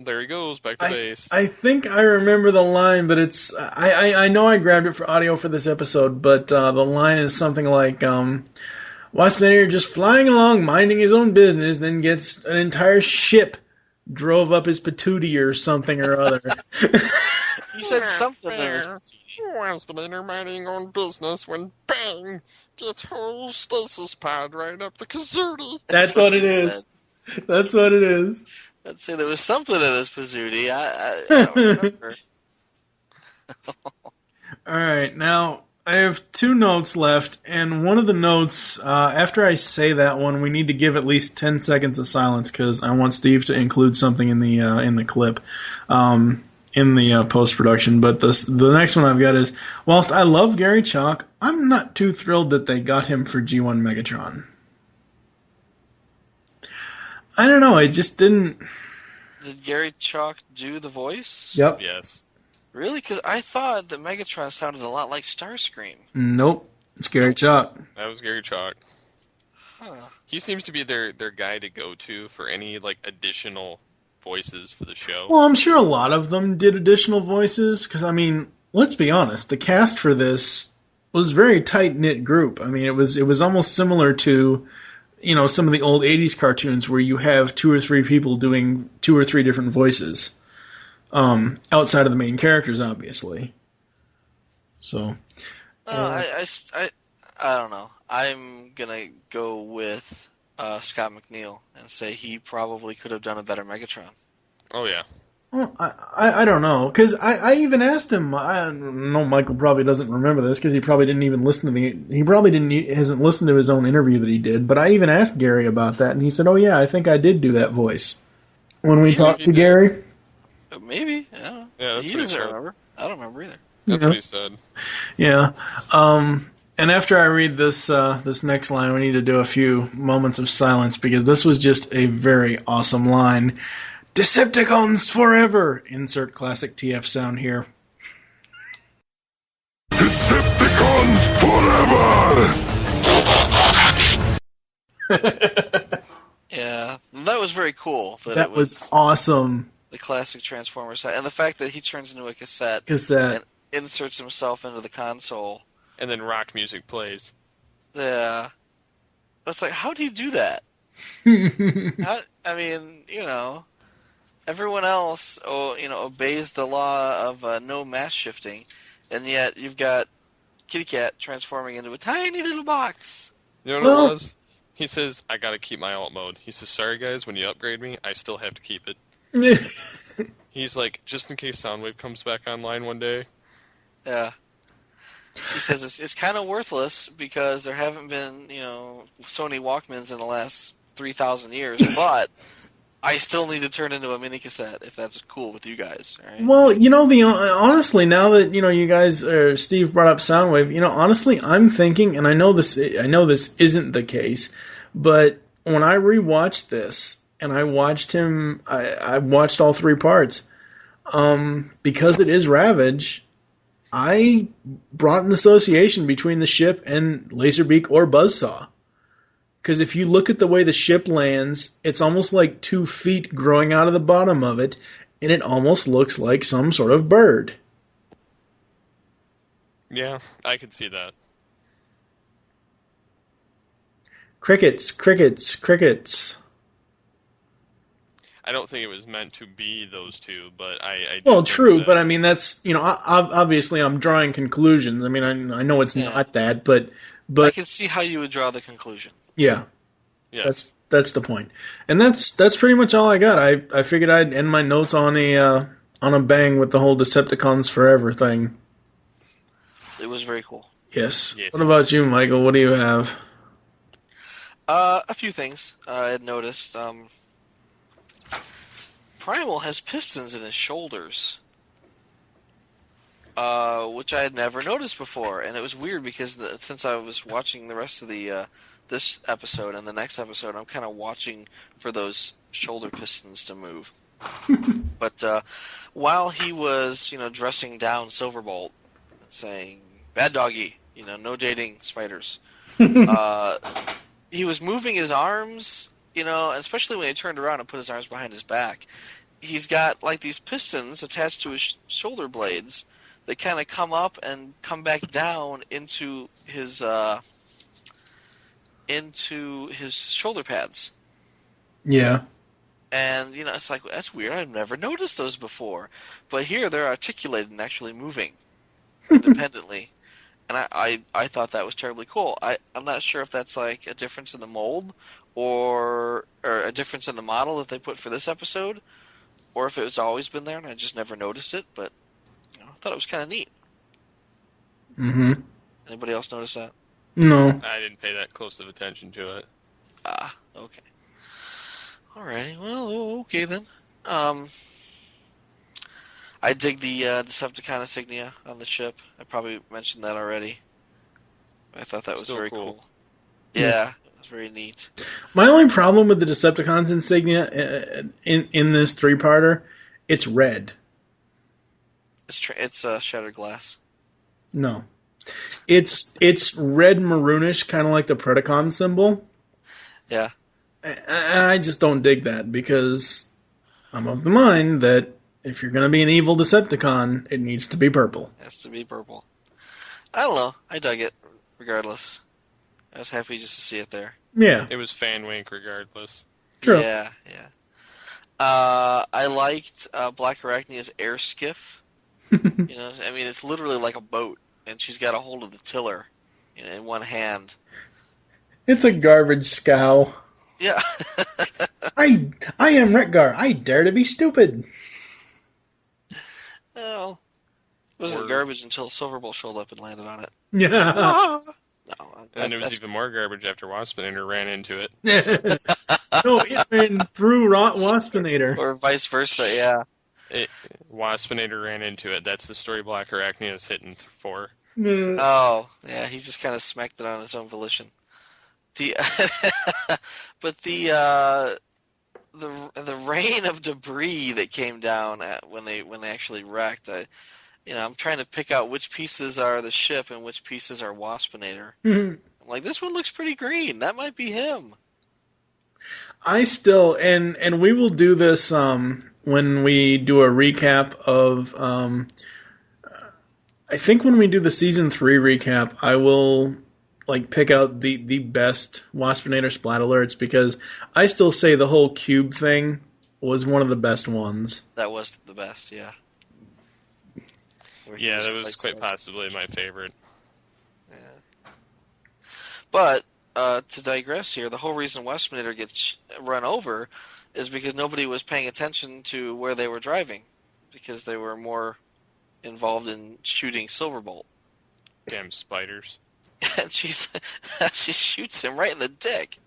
there he goes, back to base. I think I remember the line, but it's... I know I grabbed it for audio for this episode, but the line is something like, Waspinator just flying along, minding his own business, then gets an entire ship drove up his patootie or something or other. You said something there. Waspinator minding your own business when bang! Get whole stasis pod right up the kazootie. That's what it is. That's what it is. I'd say there was something in this Pizzuti. I don't remember. Alright, now I have 2 notes left, and one of the notes, after I say that one, we need to give at least 10 seconds of silence, because I want Steve to include something in the clip, in the post-production. But the next one I've got is, whilst I love Gary Chalk, I'm not too thrilled that they got him for G1 Megatron. I don't know, I just didn't... Did Gary Chalk do the voice? Yep. Yes. Really? Because I thought that Megatron sounded a lot like Starscream. Nope. It's Gary Chalk. That was Gary Chalk. He seems to be their guy to go to for any like additional voices for the show. Well, I'm sure a lot of them did additional voices, because, I mean, let's be honest, the cast for this was a very tight-knit group. I mean, it was almost similar to, you know, some of the old 80s cartoons where you have 2 or 3 people doing 2 or 3 different voices, outside of the main characters, obviously. So... I don't know. I'm going to go with Scott McNeil and say he probably could have done a better Megatron. Oh, yeah. Well, I don't know, because I even asked him. I know Michael probably doesn't remember this because he probably didn't even listen to hasn't listened to his own interview that he did. But I even asked Gary about that, and he said, "Oh yeah, I think I did do that voice when we talked to Gary." Maybe. I don't know. Yeah, that's he what he doesn't said. remember. I don't remember either. That's what he said. Yeah. And after I read this next line, we need to do a few moments of silence because this was just a very awesome line. Decepticons forever! Insert classic TF sound here. Decepticons forever! Yeah, that was very cool. That was awesome. The classic Transformers side. And the fact that he turns into a cassette. Cassette. And inserts himself into the console. And then rock music plays. Yeah. It's like, how do you do that? I mean, you know, everyone else, obeys the law of no mass shifting, and yet you've got Kitty Cat transforming into a tiny little box. You know what it was? He says, I gotta keep my alt mode. He says, sorry guys, when you upgrade me, I still have to keep it. He's like, just in case Soundwave comes back online one day. Yeah. He says it's kind of worthless because there haven't been, Sony Walkmans in the last 3,000 years, but I still need to turn into a mini cassette if that's cool with you guys. Right? Well, honestly, now that you guys, Steve brought up Soundwave, honestly, I'm thinking, and I know this isn't the case, but when I rewatched this and I watched him, I watched all 3 parts, because it is Ravage. I brought an association between the ship and Laserbeak or Buzzsaw. Because if you look at the way the ship lands, it's almost like 2 feet growing out of the bottom of it, and it almost looks like some sort of bird. Yeah, I could see that. Crickets, crickets, crickets. I don't think it was meant to be those 2, but I well, true, but I mean, that's, obviously I'm drawing conclusions. I mean, I know it's not that, but... I can see how you would draw the conclusion. Yeah. Yes. That's the point. And that's pretty much all I got. I figured I'd end my notes on a bang with the whole Decepticons Forever thing. It was very cool. Yes. What about you, Michael? What do you have? A few things I had noticed. Primal has pistons in his shoulders, which I had never noticed before, and it was weird because since I was watching the rest of the this episode and the next episode, I'm kind of watching for those shoulder pistons to move. But while he was, dressing down Silverbolt, saying "bad doggy," no dating spiders, he was moving his arms, especially when he turned around and put his arms behind his back. He's got like these pistons attached to his shoulder blades that kind of come up and come back down into his shoulder pads. Yeah. And, it's like, that's weird. I've never noticed those before. But here they're articulated and actually moving independently. And I thought that was terribly cool. I'm not sure if that's like a difference in the mold or a difference in the model that they put for this episode, or if it's always been there and I just never noticed it, but I thought it was kind of neat. Mm-hmm. Anybody else notice that? No. I didn't pay that close of attention to it. Ah, okay. Alright, well, okay then. I dig the Decepticon insignia on the ship. I probably mentioned that already. I thought that was Still very cool. cool. Yeah, it was very neat. My only problem with the Decepticons insignia in this 3-parter, it's red. It's shattered glass. No. It's red maroonish, kind of like the Predacon symbol. Yeah. And I just don't dig that, because I'm of the mind that if you're going to be an evil Decepticon, it needs to be purple. It has to be purple. I don't know. I dug it, regardless. I was happy just to see it there. Yeah. It was fan wink regardless. True. Yeah. I liked Black Arachnia's air skiff. It's literally like a boat, and she's got a hold of the tiller in one hand. It's a garbage scow. Yeah. I am Retgar. I dare to be stupid. Well, it wasn't garbage until Silverbolt showed up and landed on it. Yeah. No, And it was even more garbage after Waspinator ran into it. No, it ran through Waspinator. Or vice versa, yeah. Waspinator ran into it. That's the story Black Arachnia is hitting for. Oh, yeah, he just kind of smacked it on his own volition. But the rain of debris that came down when they actually wrecked, I'm trying to pick out which pieces are the ship and which pieces are Waspinator. I'm like, this one looks pretty green. That might be him. I still, and we will do this when we do a recap of, I think when we do the Season 3 recap, I will pick out the best Waspinator splat alerts, because I still say the whole cube thing was one of the best ones. That was the best, yeah. Yeah, that was quite possibly my favorite. Yeah. But, to digress here, the whole reason Waspinator gets run over is because nobody was paying attention to where they were driving, because they were more involved in shooting Silverbolt. Damn spiders. And she shoots him right in the dick.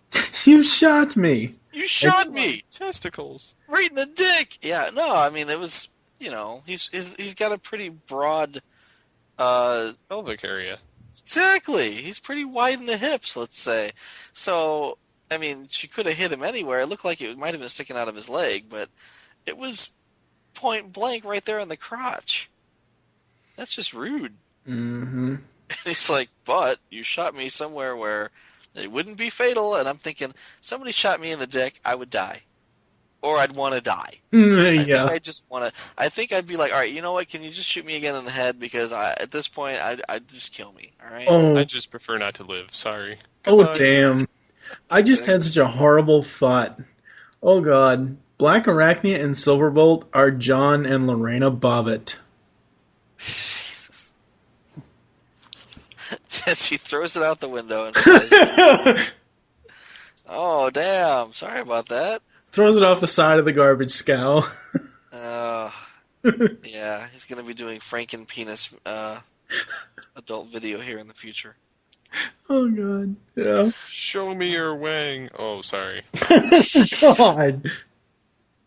You shot me. You shot me! Testicles. Right in the dick! Yeah, no, I mean, it was, he's got a pretty broad... pelvic area. Exactly! He's pretty wide in the hips, let's say. So, I mean, she could have hit him anywhere. It looked like it might have been sticking out of his leg, but it was point blank right there in the crotch. That's just rude. Mm-hmm. And he's like, but you shot me somewhere where it wouldn't be fatal. And I'm thinking, if somebody shot me in the dick, I would die. Or I'd want to die. I think I'd be like, all right, you know what? Can you just shoot me again in the head? Because at this point, I'd just kill me. All right? Oh. I just prefer not to live. Sorry. Oh, Goodbye. damn. I just had such a horrible thought. Oh, God. Black Arachnia and Silverbolt are John and Lorena Bobbitt. She throws it out the window and says, oh, damn. Sorry about that. Throws it off the side of the garbage scow. Yeah, he's going to be doing Franken-penis adult video here in the future. Oh, God. Yeah. Show me your wang. Oh, sorry. God.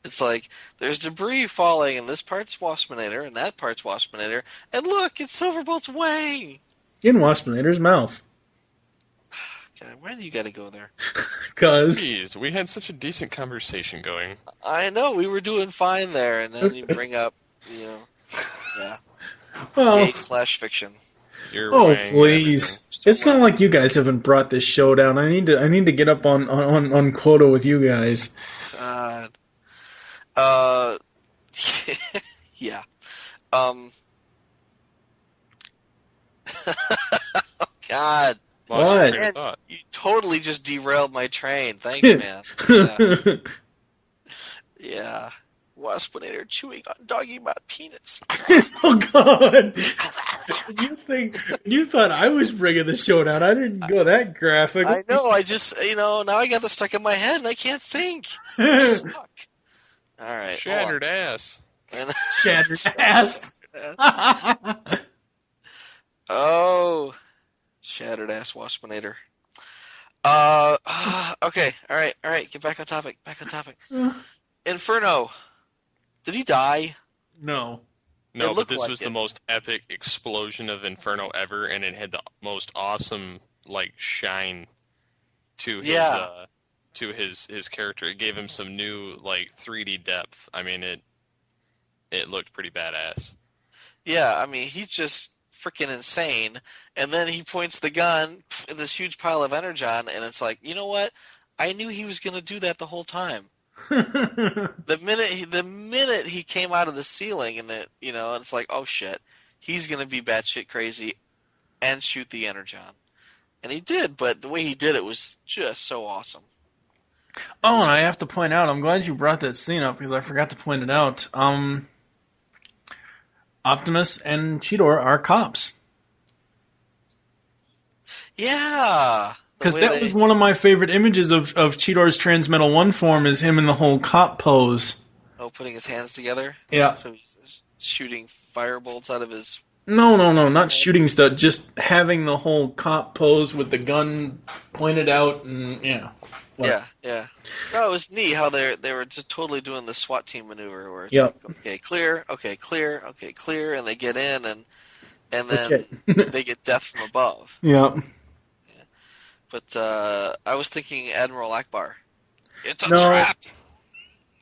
It's like, there's debris falling, and this part's Waspinator, and that part's Waspinator, and look, it's Silverbolt's wang! In Waspinator's mouth. God, why do you gotta go there? Because... Jeez, we had such a decent conversation going. I know, we were doing fine there, and then you bring up, yeah. Well, Gay/fiction. Oh, please. It's not like you guys haven't brought this show down. I need to get up on quota with you guys. God. Yeah. Oh, God. What? Man, you totally just derailed my train. Thanks, man. Yeah. Yeah. Waspinator chewing on doggy bot penis. Oh, God. You thought I was bringing the show down. I didn't go that graphic. I know. I just, now I got this stuck in my head and I can't think. Suck. All right. Shattered ass. Shattered ass. Oh. Shattered ass Waspinator. Okay. All right. Get back on topic. Inferno. Did he die? No. No, but this like was it. the most epic explosion of Inferno ever, and it had the most awesome, shine to his character. It gave him some new, 3D depth. I mean, it looked pretty badass. Yeah, I mean, he's just freaking insane. And then he points the gun in this huge pile of energon, and it's like, you know what? I knew he was going to do that the whole time. The minute he came out of the ceiling, and it's like, oh shit, he's going to be batshit crazy and shoot the Energon. And he did, but the way he did it was just so awesome. Oh, and I have to point out, I'm glad you brought that scene up because I forgot to point it out. Optimus and Cheetor are cops. Yeah. Because that was one of my favorite images of Cheetor's Transmetal 1 form is him in the whole cop pose. Oh, putting his hands together? Yeah. So he's shooting firebolts out of his... No, not shooting stuff. Just having the whole cop pose with the gun pointed out, and yeah. Well, yeah. No, it was neat how they were just totally doing the SWAT team maneuver where it's like, okay, clear, and they get in, and then they get death from above. Yeah. But I was thinking Admiral Akbar. It's a trap.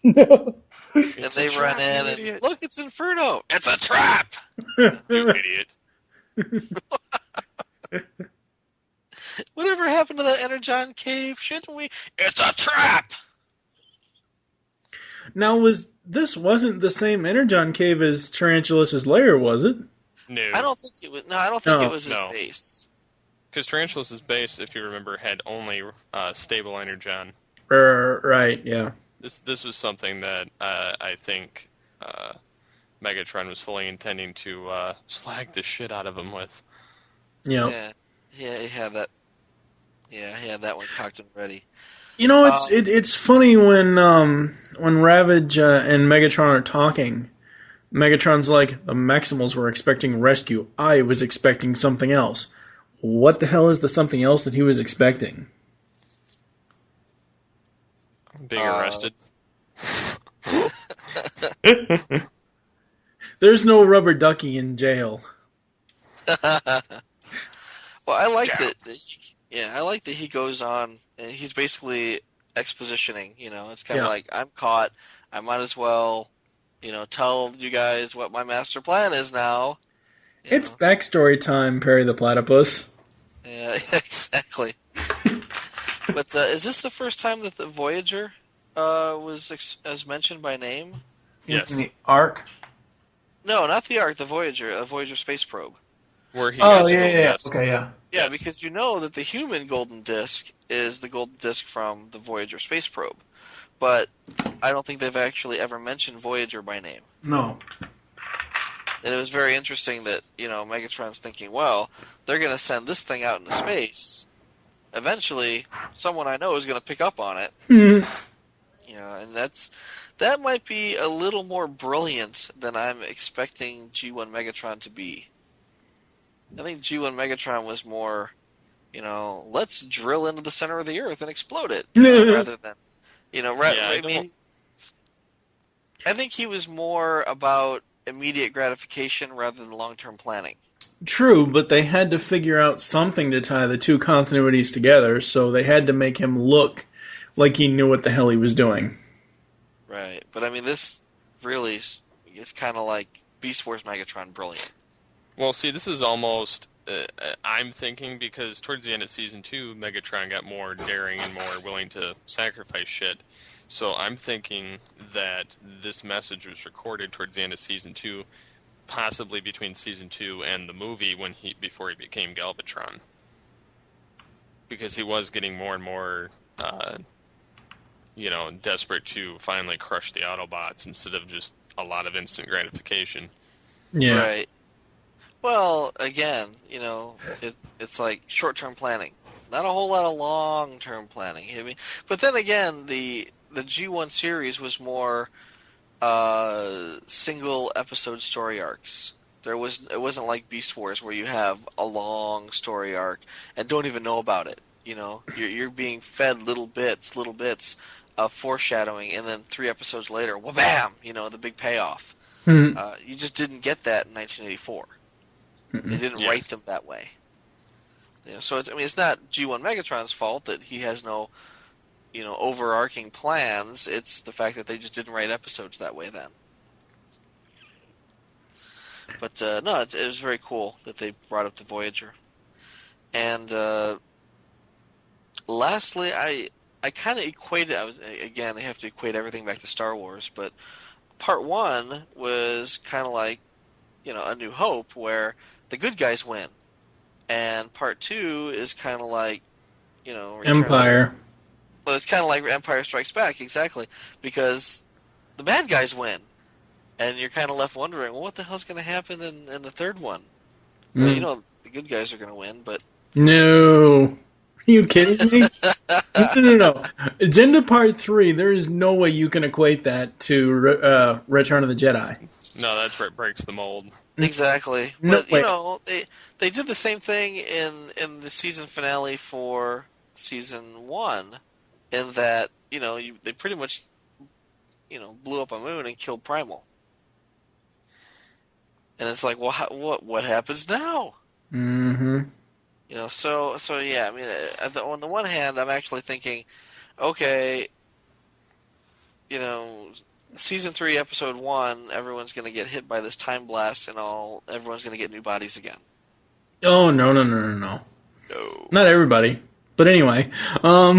No. And they run in and look, it's Inferno. It's a trap. You idiot. Whatever happened to that Energon cave? Shouldn't we? It's a trap. Now, wasn't the same Energon cave as Tarantulas' lair, was it? No. I don't think it was. No, I don't think it was his base. Because Tarantulas' base, if you remember, had only stable Energon. Right. Yeah. This was something that I think Megatron was fully intending to slag the shit out of him with. Yeah. Yeah, he had that. Yeah, he had that one cocked and ready. You know, it's funny when Ravage and Megatron are talking. Megatron's like, the Maximals were expecting rescue. I was expecting something else. What the hell is the something else that he was expecting? Being arrested. There's no rubber ducky in jail. Well, I like that. I like that he goes on and he's basically expositioning. It's kind of like, I'm caught. I might as well, tell you guys what my master plan is now. It's backstory time, Perry the Platypus. Yeah, exactly. But is this the first time that the Voyager was as mentioned by name? Yes. In the Ark? No, not the Ark. The Voyager, a Voyager space probe. Where he yeah. Okay, yeah. Yeah, because you know that the human golden disc is the golden disc from the Voyager space probe. But I don't think they've actually ever mentioned Voyager by name. No. And it was very interesting that, Megatron's thinking, well, they're going to send this thing out into space. Eventually, someone I know is going to pick up on it. And that might be a little more brilliant than I'm expecting G1 Megatron to be. I think G1 Megatron was more, let's drill into the center of the Earth and explode it, rather than, I think he was more about immediate gratification rather than long-term planning. True, but they had to figure out something to tie the two continuities together, so they had to make him look like he knew what the hell he was doing. Right, but I mean, this really is kind of like Beast Wars Megatron brilliant. Well, see, this is almost, I'm thinking, because towards the end of Season 2, Megatron got more daring and more willing to sacrifice shit. So I'm thinking that this message was recorded towards the end of Season 2, possibly between Season 2 and the movie before he became Galvatron. Because he was getting more and more, desperate to finally crush the Autobots instead of just a lot of instant gratification. Yeah. Right. Well, again, it's like short-term planning. Not a whole lot of long-term planning. But then again, the G1 series was more single-episode story arcs. It wasn't like Beast Wars where you have a long story arc and don't even know about it. You're being fed little bits of foreshadowing, and then 3 episodes later, wha-bam! The big payoff. You just didn't get that in 1984. They didn't write them that way. So it's not G1 Megatron's fault that he has no, overarching plans. It's the fact that they just didn't write episodes that way then. But no, it was very cool that they brought up the Voyager. And lastly, I kind of equated. I have to equate everything back to Star Wars, but Part 1 was kind of like, A New Hope, where the good guys win, and Part 2 is kind of like, Empire. Well, it's kind of like Empire Strikes Back, exactly, because the bad guys win, and you're kind of left wondering, well, what the hell's going to happen in the third one? Well, the good guys are going to win, but No. Are you kidding me? No. Agenda Part 3, there is no way you can equate that to Return of the Jedi. No, that's where it breaks the mold. Exactly. No But, way. they did the same thing in the season finale for Season 1, in that, they pretty much, blew up a moon and killed Primal. And it's like, well, what happens now? Mm-hmm. So yeah, I mean, on the one hand, I'm actually thinking, okay, Season 3, Episode 1, everyone's going to get hit by this time blast and everyone's going to get new bodies again. Oh, no. No. Not everybody. But anyway, I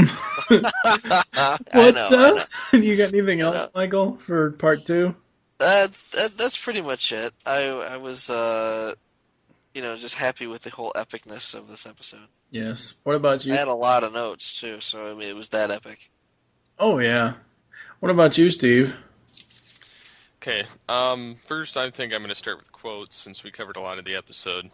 know. You got anything else, Michael, for Part 2? That's pretty much it. I was, just happy with the whole epicness of this episode. Yes. What about you? I had a lot of notes, too, so, I mean, it was that epic. Oh, yeah. What about you, Steve? Okay. First, I think I'm going to start with quotes since we covered a lot of the episode.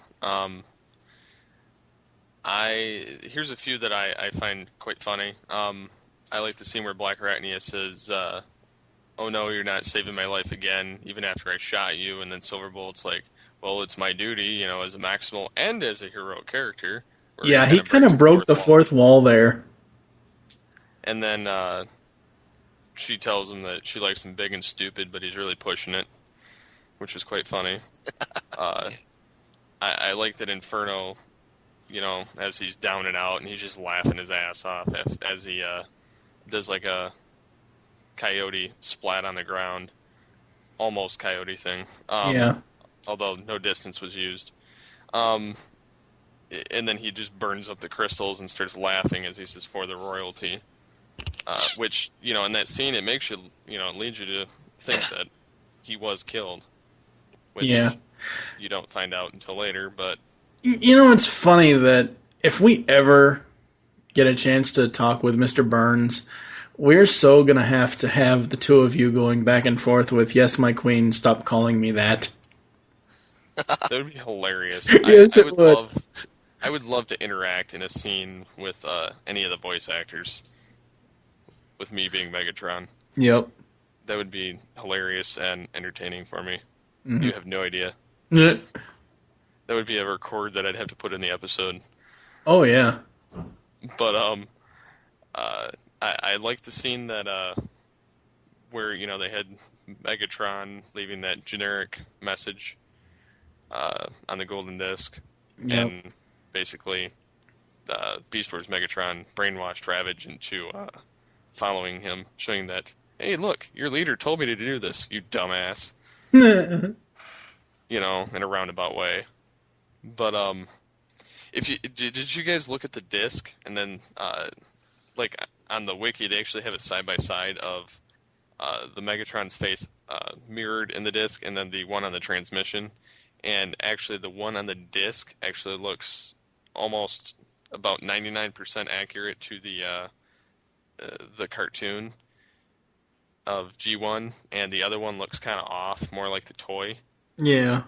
Here's a few that I find quite funny. I like the scene where Black Arachnia says, "Oh no, you're not saving my life again, even after I shot you." And then Silverbolt's like, "Well, it's my duty, as a Maximal and as a heroic character." Yeah, he kind of broke the fourth wall there. And then she tells him that she likes him big and stupid, but he's really pushing it, which is quite funny. I like that Inferno, as he's down and out, and he's just laughing his ass off as he does like a coyote splat on the ground. Almost coyote thing. Yeah. Although no distance was used. And then he just burns up the crystals and starts laughing as he says, "For the royalty." Which, in that scene, it makes you, it leads you to think that he was killed. Which you don't find out until later, but... It's funny that if we ever get a chance to talk with Mr. Burns, we're so going to have the two of you going back and forth with, "Yes, my queen, stop calling me that." That would be hilarious. Yes, it would. I would love to interact in a scene with any of the voice actors, with me being Megatron. Yep. That would be hilarious and entertaining for me. Mm-hmm. You have no idea. That would be a record that I'd have to put in the episode. Oh, yeah. But I like the scene that where they had Megatron leaving that generic message on the golden disc, and basically Beast Wars Megatron brainwashed Ravage into following him, showing that, "Hey, look, your leader told me to do this, you dumbass." In a roundabout way. But did you guys look at the disc, and then like on the wiki they actually have it side by side of the Megatron's face mirrored in the disc, and then the one on the transmission, and actually the one on the disc actually looks almost about 99% accurate to the cartoon of G1, and the other one looks kind of off, more like the toy. Yeah.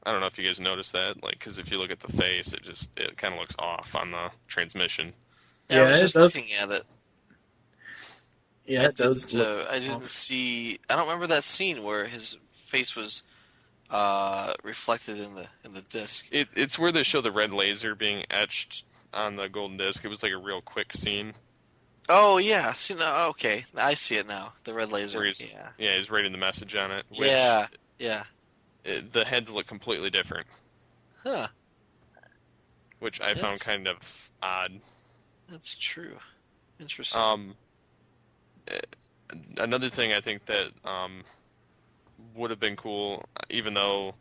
I don't know if you guys noticed that, because if you look at the face, it kind of looks off on the transmission. Yeah, I was just looking at it. Yeah, it does. I didn't see. I don't remember that scene where his face was reflected in the disc. It's where they show the red laser being etched on the golden disc. It was like a real quick scene. Oh yeah, okay, I see it now. The red laser. He's writing the message on it. Yeah. The heads look completely different. Huh. Which I found kind of odd. That's true. Interesting. Another thing I think that would have been cool, even though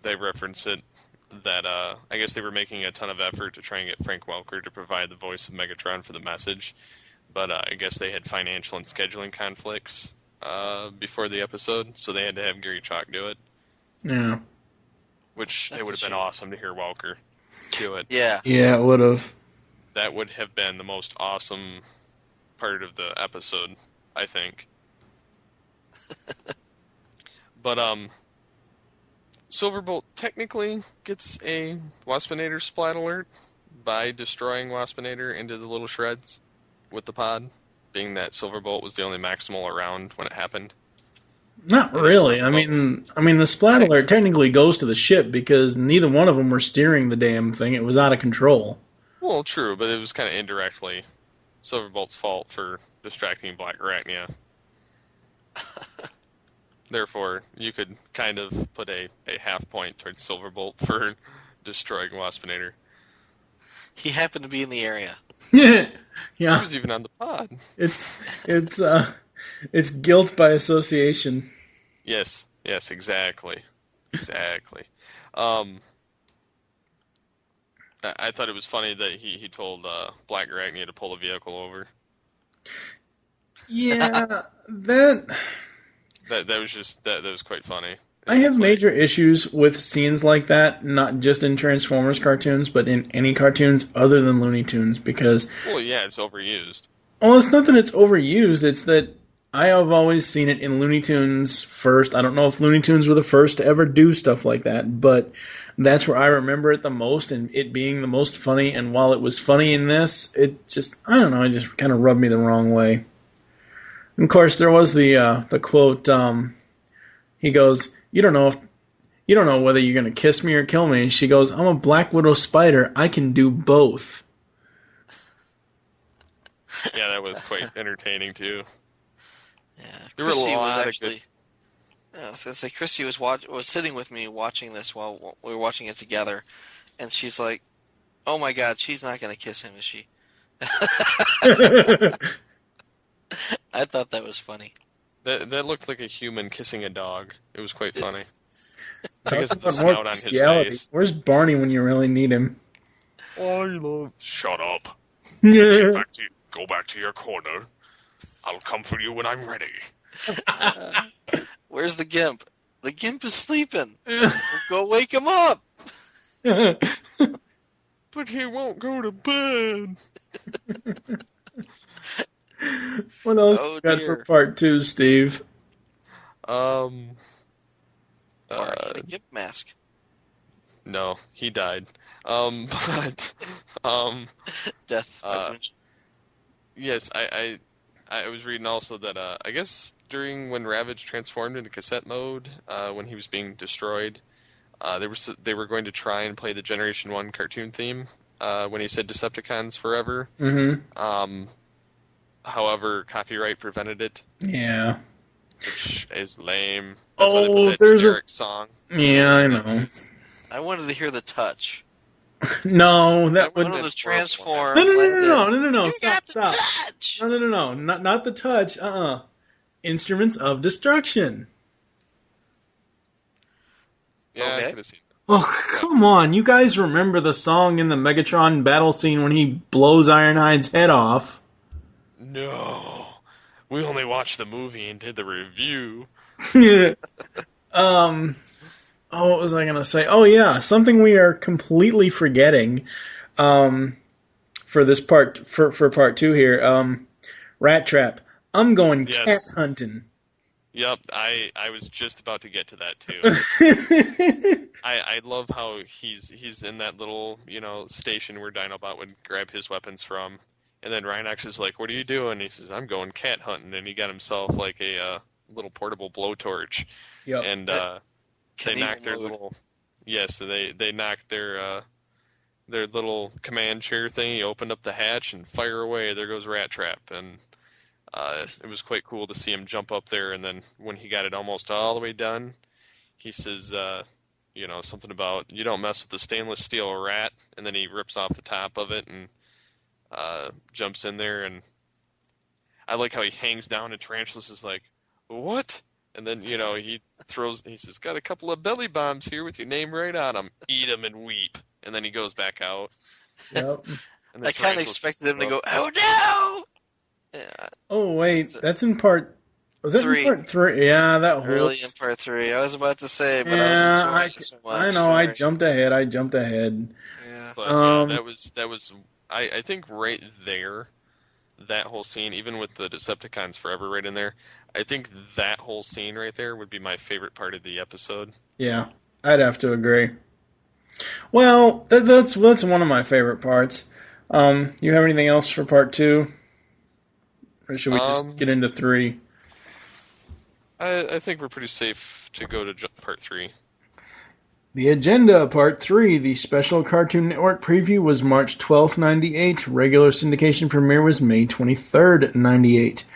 they reference it, that I guess they were making a ton of effort to try and get Frank Welker to provide the voice of Megatron for the message, but I guess they had financial and scheduling conflicts before the episode, so they had to have Gary Chalk do it. Yeah. Which That's it would a have been shame. awesome to hear Welker do it. Yeah. Yeah, it would have. That would have been the most awesome part of the episode, I think. But, Silverbolt technically gets a Waspinator splat alert by destroying Waspinator into the little shreds with the pod, being that Silverbolt was the only Maximal around when it happened. Not really. I mean, the splat alert technically goes to the ship because neither one of them were steering the damn thing. It was out of control. Well, true, but it was kind of indirectly Silverbolt's fault for distracting Black Arachnia. Therefore, you could kind of put a half point towards Silverbolt for destroying Waspinator. He happened to be in the area. He Yeah, was even on the pod. it's guilt by association. Yes, exactly. I thought it was funny that he told Black Arachnia to pull the vehicle over. Yeah, that that was quite funny. I have major issues with scenes like that, not just in Transformers cartoons, but in any cartoons other than Looney Tunes, because... Well, yeah, it's overused. Well, it's not that it's overused, it's that I have always seen it in Looney Tunes first. I don't know if Looney Tunes were the first to ever do stuff like that, but that's where I remember it the most, and it being the most funny, and while it was funny in this, it just, I don't know, it just kind of rubbed me the wrong way. And of course, there was the quote, he goes, you don't know whether you're going to kiss me or kill me. And she goes, I'm a Black Widow spider. I can do both. Yeah, that was quite entertaining, too. Yeah, There were a Chrissy lot was of actually. I was gonna say Chrissy was sitting with me watching this while we were watching it together, and she's like, "Oh my God, she's not gonna kiss him, is she?" I thought that was funny. That looked like a human kissing a dog. It was quite funny. I Talk guess the about snout more on his bestiality. face. Where's Barney when you really need him? Shut up. Yeah. Go back to your corner. I'll come for you when I'm ready. Where's the Gimp? The Gimp is sleeping. Go wake him up. But he won't go to bed. What else Oh, you got dear. for part 2, Steve? Barney, the Gimp mask. No, he died. But Death. by Bunch. yes, I was reading also that I guess during when Ravage transformed into cassette mode, when he was being destroyed, they were going to try and play the Generation 1 cartoon theme when he said Decepticons forever. Mm-hmm. However, copyright prevented it, Yeah. which is lame. That's why they Oh, put that there's generic song. Yeah, I know. I wanted to hear the touch. No, that I would... One of the transform. No. You Stop. got the touch. No. Not the touch. Instruments of Destruction. Yeah, I Okay. could have seen that. Oh, come on. You guys remember the song in the Megatron battle scene when he blows Ironhide's head off? No, we only watched the movie and did the review. What was I going to say? Oh, yeah. Something we are completely forgetting for this part, for part 2 here. Rat Trap. I'm going Yes. cat hunting. Yep, I was just about to get to that too. I love how he's in that little station where Dinobot would grab his weapons from, and then Rhinox is like, "What are you doing?" He says, "I'm going cat hunting," and he got himself like a little portable blowtorch, Yep. and they Knievel knocked their mode. little they knocked their little command chair thing. He opened up the hatch and fire away. There goes Rat Trap, and it was quite cool to see him jump up there. And then when he got it almost all the way done, he says, something about you don't mess with the stainless steel rat. And then he rips off the top of it and jumps in there. And I like how he hangs down, and Tarantulas is like, "What?" And then, he says, got a couple of belly bombs here with your name right on them. Eat them and weep. And then he goes back out. Yep. And I kind of expected him to go, oh no! Yeah. Oh, wait, that's in part... Was that Three. in part 3? Yeah, that whole... Early in part 3. I was about to say, but I was enjoying it so much. I know, Sorry. I jumped ahead. Yeah. But that was I think right there, that whole scene, even with the Decepticons Forever right in there, I think that whole scene right there would be my favorite part of the episode. Yeah, I'd have to agree. Well, that's one of my favorite parts. You have anything else for part 2? Or should we just get into 3? I think we're pretty safe to go to part 3. The agenda, part 3, the special Cartoon Network preview was March 12th, 98. Regular syndication premiere was May 23rd, 98.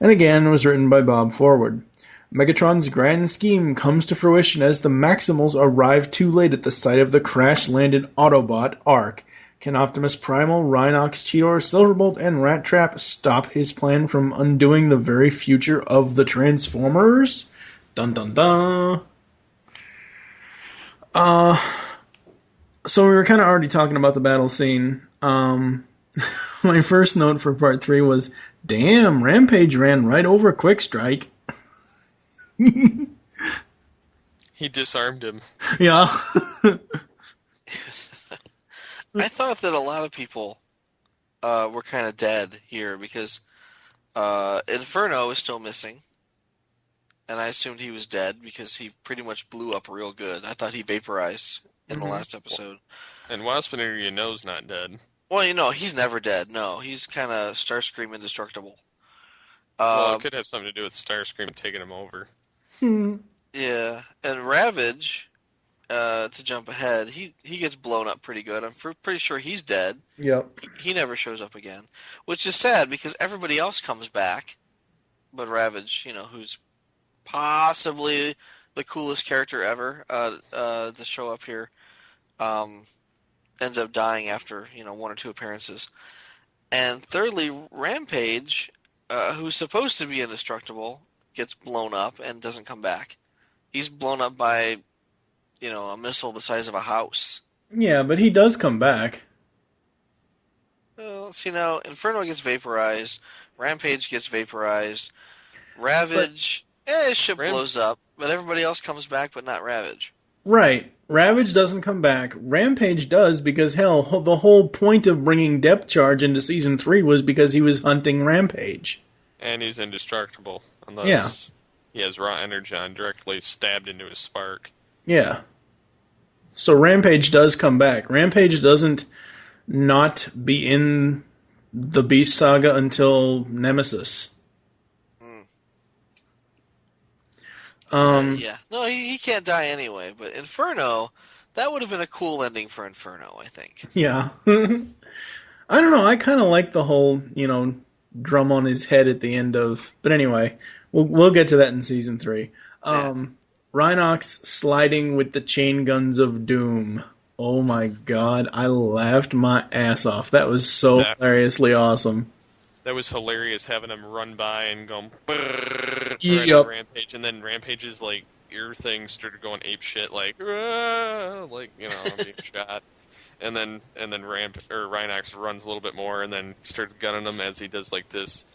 And again, was written by Bob Forward. Megatron's grand scheme comes to fruition as the Maximals arrive too late at the site of the crash-landed Autobot, Ark. Can Optimus Primal, Rhinox, Cheetor, Silverbolt, and Rat Trap stop his plan from undoing the very future of the Transformers? Dun dun dun. So we were kind of already talking about the battle scene. My first note for part 3 was, damn, Rampage ran right over Quick Strike. He disarmed him. Yeah. I thought that a lot of people were kind of dead here because Inferno is still missing. And I assumed he was dead because he pretty much blew up real good. I thought he vaporized in the last episode. And Waspinator, is not dead. Well, he's never dead. No, he's kind of Starscream indestructible. Well, it could have something to do with Starscream taking him over. Yeah, and Ravage, to jump ahead, he gets blown up pretty good. I'm pretty sure he's dead. Yep. He never shows up again, which is sad because everybody else comes back, but Ravage, who's possibly the coolest character ever to show up here, ends up dying after 1 or 2 appearances. And thirdly, Rampage, who's supposed to be indestructible, gets blown up and doesn't come back. He's blown up by a missile the size of a house. Yeah, but he does come back. Well, Inferno gets vaporized, Rampage gets vaporized, Ravage, his ship blows up, but everybody else comes back, but not Ravage. Right. Ravage doesn't come back. Rampage does because, hell, the whole point of bringing Depth Charge into Season 3 was because he was hunting Rampage. And he's indestructible, unless he has raw energon directly stabbed into his spark. Yeah. So Rampage does come back. Rampage doesn't not be in the Beast Saga until Nemesis. Yeah. No, he can't die anyway, but Inferno, that would have been a cool ending for Inferno, I think. Yeah. I don't know, I kind of like the whole, drum on his head at the end of... But anyway, we'll get to that in Season 3. Rhinox sliding with the chain guns of doom. Oh my god, I laughed my ass off. That was so hilariously awesome. That was hilarious, having him run by and go right Yep. on Rampage, and then Rampage's ear thing started going ape shit, being shot. And then Rhinox runs a little bit more, and then starts gunning him as he does this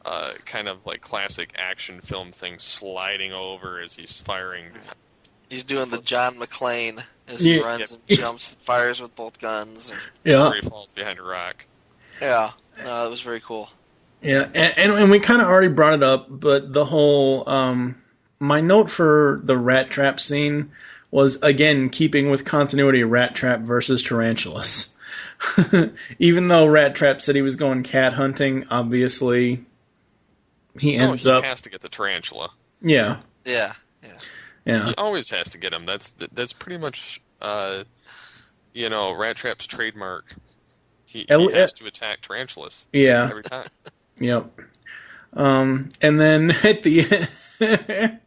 kind of classic action film thing, sliding over as he's firing. He's doing the John McClane as he runs and jumps and fires with both guns. Before he falls behind a rock. Yeah, no, that was very cool. Yeah, and we kind of already brought it up, but the whole... my note for the Rat Trap scene was, again, keeping with continuity, Rat Trap versus Tarantulas. Even though Rat Trap said he was going cat hunting, obviously he ends up... he has to get the tarantula. Yeah. Yeah. He always has to get him. That's pretty much, Rat Trap's trademark. He has to attack tarantulas. Yeah. Every time. Yep. And then at the end,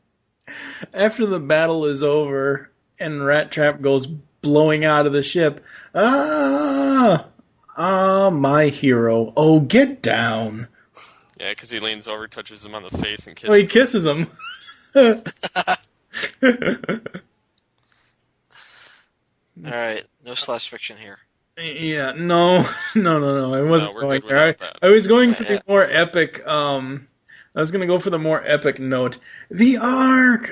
after the battle is over and Rat Trap goes blowing out of the ship, my hero. Oh, get down. Yeah, because he leans over, touches him on the face, and kisses Oh, he kisses him. All right, no slash fiction here. Yeah, no. I wasn't we're going good there. without that. I was going for Yeah. the more epic. I was going to go for the more epic note. The arc.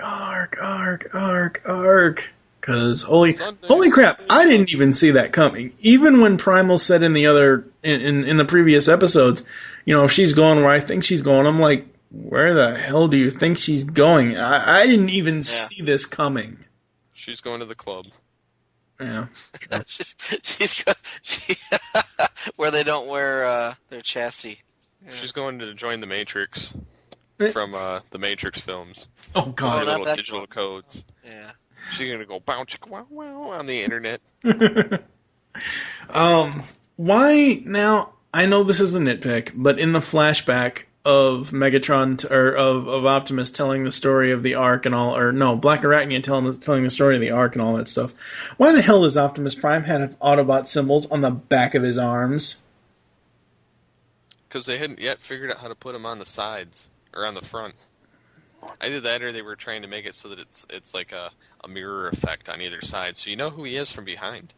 Because holy crap, I didn't even see that coming. Even when Primal said in the other in the previous episodes, if she's going where I think she's going, I'm like, where the hell do you think she's going? I didn't even see this coming. She's going to the club. Yeah. she's where they don't wear their chassis. Yeah. She's going to join the Matrix from the Matrix films. Oh God! Little digital codes. Yeah. She's gonna go bounce wow wow on the internet. Why now? I know this is a nitpick, but in the flashback of Megatron of Optimus telling the story of the Ark and all, or no, Black Arachnia telling the story of the Ark and all that stuff. Why the hell does Optimus Prime have Autobot symbols on the back of his arms? Because they hadn't yet figured out how to put them on the sides or on the front. Either that, or they were trying to make it so that it's like a mirror effect on either side, so you know who he is from behind.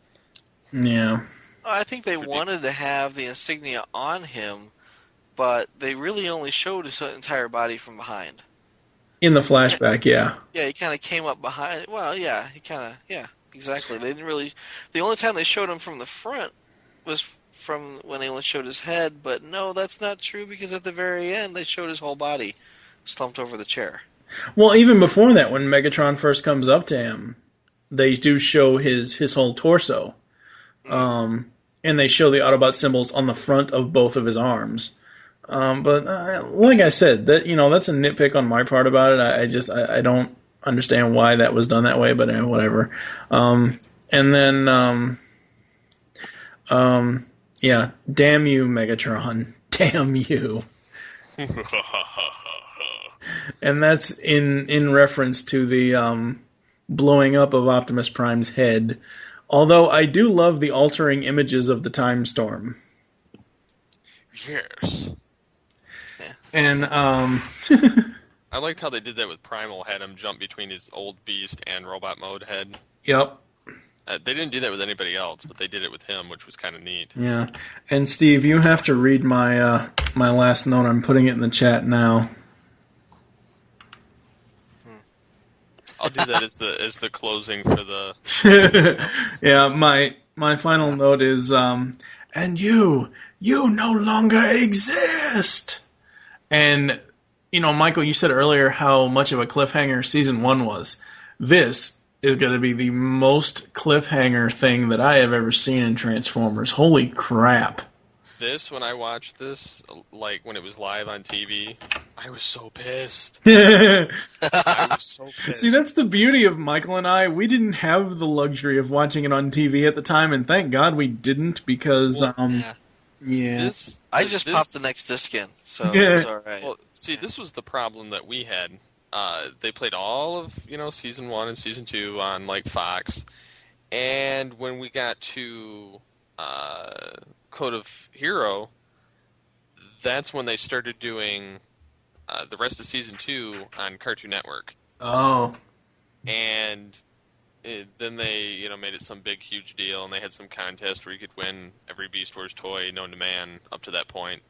Yeah. I think they wanted to have the insignia on him, but they really only showed his entire body from behind. In the flashback, yeah. Yeah, he kind of came up behind. Well, yeah, exactly. They didn't really. The only time they showed him from the front was from when they only showed his head, but no, that's not true because at the very end they showed his whole body slumped over the chair. Well, even before that, when Megatron first comes up to him, they do show his whole torso. And they show the Autobot symbols on the front of both of his arms. But like I said, that's a nitpick on my part about it. I don't understand why that was done that way, but whatever. And then, yeah, damn you, Megatron. Damn you. And that's in reference to the blowing up of Optimus Prime's head. Although I do love the altering images of the time storm. Yes. And I liked how they did that with Primal, had him jump between his old beast and robot mode head. Yep. They didn't do that with anybody else, but they did it with him, which was kind of neat. Yeah. And Steve, you have to read my my last note. I'm putting it in the chat now. I'll do that as the closing for the. Yeah, my final note is, and you no longer exist. And Michael, you said earlier how much of a cliffhanger season 1 was. This is going to be the most cliffhanger thing that I have ever seen in Transformers. Holy crap! When I watched this, like when it was live on TV, I was so pissed. I was so pissed. See, that's the beauty of Michael and I. We didn't have the luxury of watching it on TV at the time, and thank God we didn't, because, yeah. I just popped the next disc in, so it was all right. Well, see, this was the problem that we had. They played all of, season 1 and season 2 on, Fox, and when we got to Code of Hero, that's when they started doing the rest of season 2 on Cartoon Network. Oh. And then they, made it some big, huge deal, and they had some contest where you could win every Beast Wars toy known to man up to that point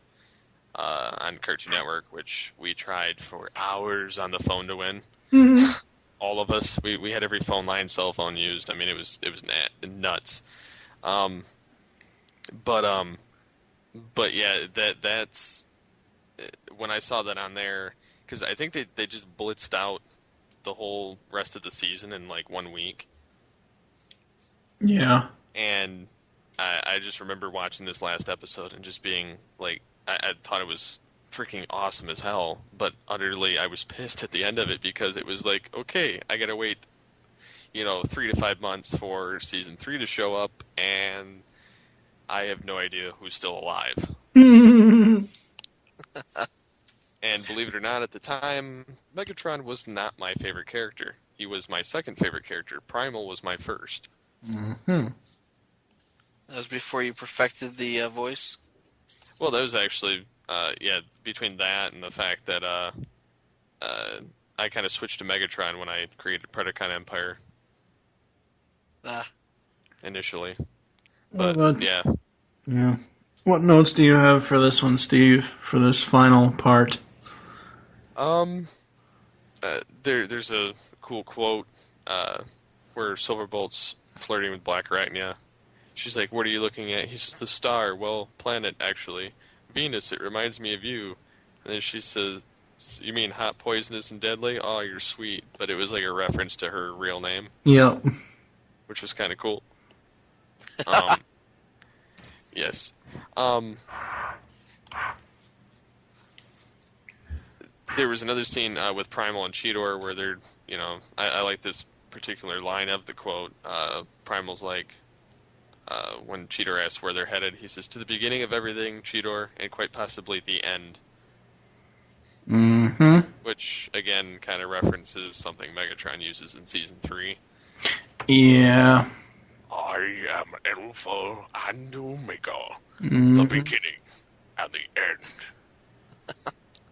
on Cartoon Network, which we tried for hours on the phone to win. Mm-hmm. All of us. We had every phone line, cell phone used. I mean, it was nuts. But yeah, that's when I saw that on there, because I think they just blitzed out the whole rest of the season in 1 week. Yeah. And I just remember watching this last episode and just being I thought it was freaking awesome as hell, but utterly I was pissed at the end of it, because it was okay, I gotta wait 3 to 5 months for season 3 to show up, and I have no idea who's still alive. And believe it or not, at the time, Megatron was not my favorite character. He was my second favorite character. Primal was my first. Mm-hmm. That was before you perfected the voice? Well, that was actually, between that and the fact that I kind of switched to Megatron when I created Predacon Empire initially. But, yeah. Yeah. What notes do you have for this one, Steve, for this final part? There's a cool quote where Silverbolt's flirting with Black Arachnia. She's like, "What are you looking at?" He says, "The star. Well, planet, actually. Venus, it reminds me of you." And then she says, "You mean hot, poisonous, and deadly? Oh, you're sweet." But it was like a reference to her real name. Yep. Which was kind of cool. Yes. There was another scene with Primal and Cheetor where they're, I like this particular line of the quote. Primal's like, when Cheetor asks where they're headed, he says, "To the beginning of everything, Cheetor, and quite possibly the end." Mm-hmm. Which, again, kind of references something Megatron uses in Season 3. Yeah. I am Alpha and Omega, the beginning and the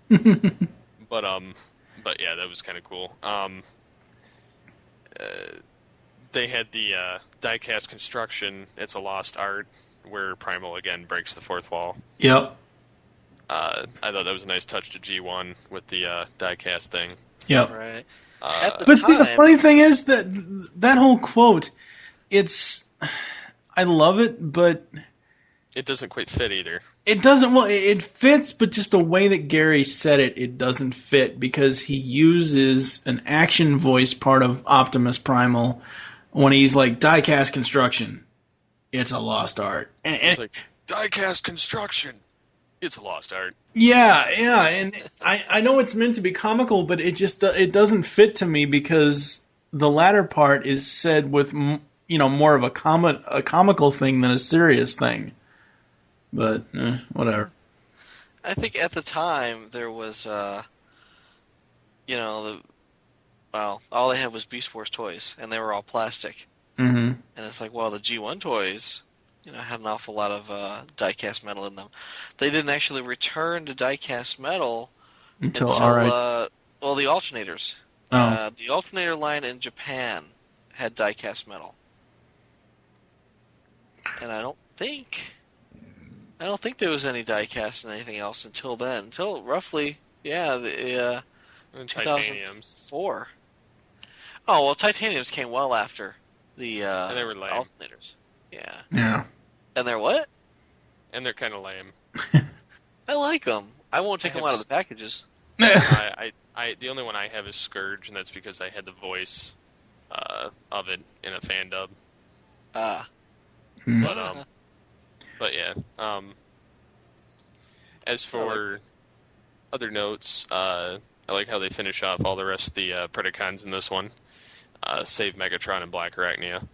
end. But yeah, that was kind of cool. They had the die-cast construction, It's a Lost Art, where Primal, again, breaks the fourth wall. Yep. I thought that was a nice touch to G1 with the die-cast thing. Yep. Right. See, the funny thing is that whole quote, I love it, but it doesn't quite fit either. It doesn't. Well, it fits, but just the way that Gary said it doesn't fit because he uses an action voice part of Optimus Primal when he's like die-cast construction. It's a lost art. It's like die-cast construction. It's a lost art. Yeah, and I know it's meant to be comical, but it doesn't fit to me because the latter part is said with more of a comical thing than a serious thing. But whatever. I think at the time there was, all they had was Beast Wars toys, and they were all plastic. Mm-hmm. And it's like, well, the G1 toys, had an awful lot of die-cast metal in them. They didn't actually return to die-cast metal until the alternators. Oh. The alternator line in Japan had die-cast metal, and I don't think there was any die-cast in anything else until then. Until roughly, the 2004. Oh well, titaniums came well after the and they were lame. alternators. Yeah. Yeah. And they're what? And they're kind of lame. I like them. I won't take them out of the packages. The only one I have is Scourge, and that's because I had the voice of it in a fan dub. But yeah. As for other notes, I like how they finish off all the rest of the Predacons in this one. Save Megatron and Black Arachnia.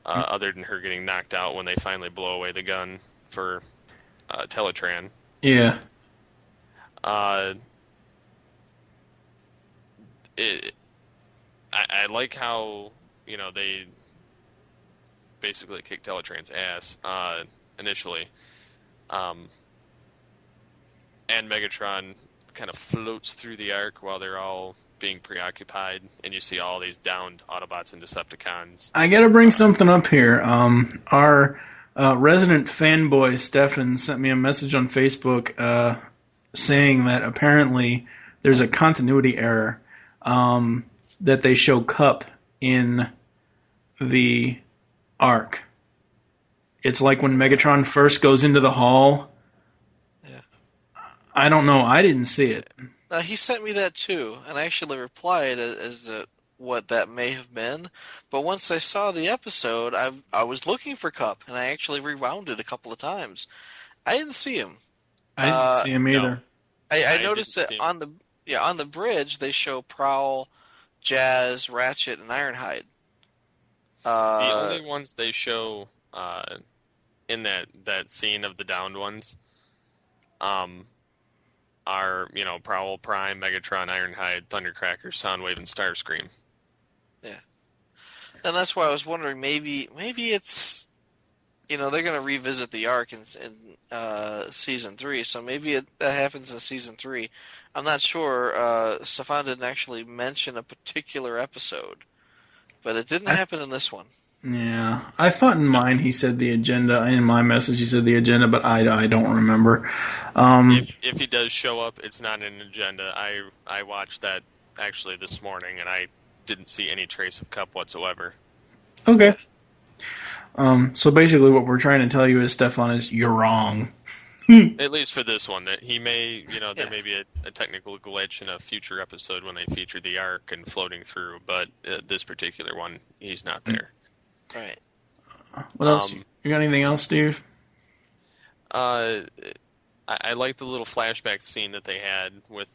Other than her getting knocked out when they finally blow away the gun for Teletran. Yeah. I like how, they basically kicked Teletran's ass initially. And Megatron kind of floats through the arc while they're all being preoccupied, and you see all these downed Autobots and Decepticons. I gotta bring something up here. Our resident fanboy, Stefan, sent me a message on Facebook saying that apparently there's a continuity error that they show Cup in the arc. It's like when Megatron first goes into the hall. Yeah. I don't know. I didn't see it. He sent me that too, and I actually replied as to what that may have been. But once I saw the episode, I was looking for Cup, and I actually rewound it a couple of times. I didn't see him. I didn't see him either. No. I noticed that on the bridge they show Prowl, Jazz, Ratchet, and Ironhide. The only ones they show in that scene of the downed ones are, Prowl, Prime, Megatron, Ironhide, Thundercracker, Soundwave, and they're going to revisit the arc in season 3, so maybe that happens in season 3. I'm not sure. Stefan didn't actually mention a particular episode, but it didn't happen in this one. Yeah, I thought in mine he said the agenda. In my message he said the agenda, but I don't remember. If he does show up, it's not an agenda. I watched that actually this morning, and I didn't see any trace of Cup whatsoever. Okay. So basically what we're trying to tell you is, Stefan, is you're wrong. At least for this one, that he may, there may be a technical glitch in a future episode when they feature the arc and floating through, but this particular one, he's not there. Right. What else? You got anything else, Steve? I like the little flashback scene that they had with,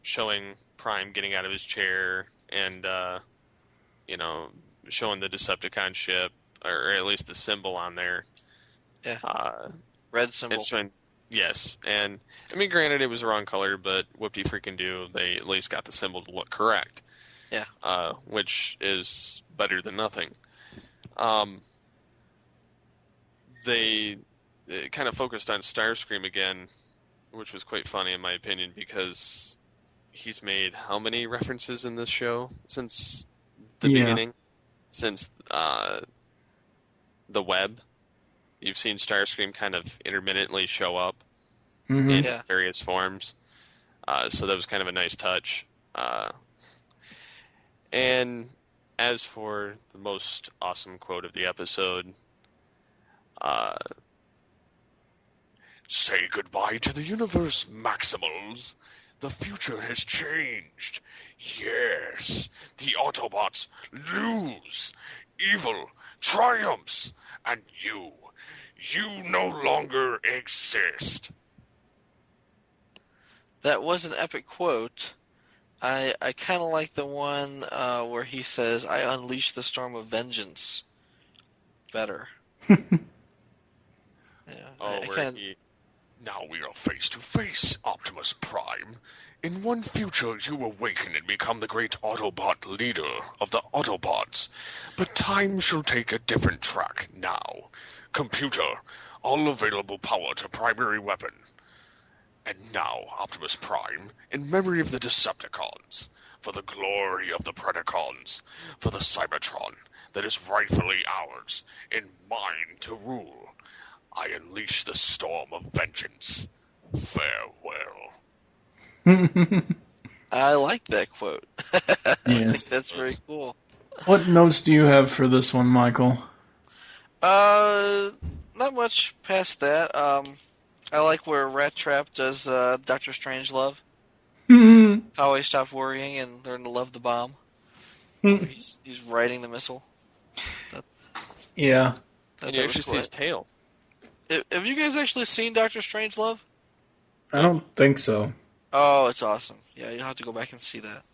showing Prime getting out of his chair and, showing the Decepticon ship, or at least the symbol on there. Yeah. Red symbol. Yes, and I mean, granted, it was the wrong color, but whoop-de-freaking-do, they at least got the symbol to look correct. Yeah. Which is better than nothing. They kind of focused on Starscream again, which was quite funny in my opinion, because he's made how many references in this show since the beginning? Since the web. You've seen Starscream kind of intermittently show up in various forms. So that was kind of a nice touch. And as for the most awesome quote of the episode, say goodbye to the universe, Maximals. The future has changed. Yes, the Autobots lose. Evil triumphs. And you no longer exist. That was an epic quote. I kind of like the one where he says, I unleash the storm of vengeance better. Now we are face to face, Optimus Prime. In one future, you awaken and become the great Autobot leader of the Autobots. But time shall take a different track now. Computer, all available power to primary weapon. And now, Optimus Prime, in memory of the Decepticons, for the glory of the Predacons, for the Cybertron that is rightfully ours, and mine to rule, I unleash the storm of vengeance. Farewell. I like that quote. I Yes. think that's very cool. What notes do you have for this one, Michael? Not much past that. I like where Rat Trap does Dr. Strangelove. How he stopped worrying and learned to love the bomb. He's riding the missile. Yeah. And you actually see his tail. Have you guys actually seen Dr. Strangelove? I don't think so. Oh, it's awesome. Yeah, you'll have to go back and see that.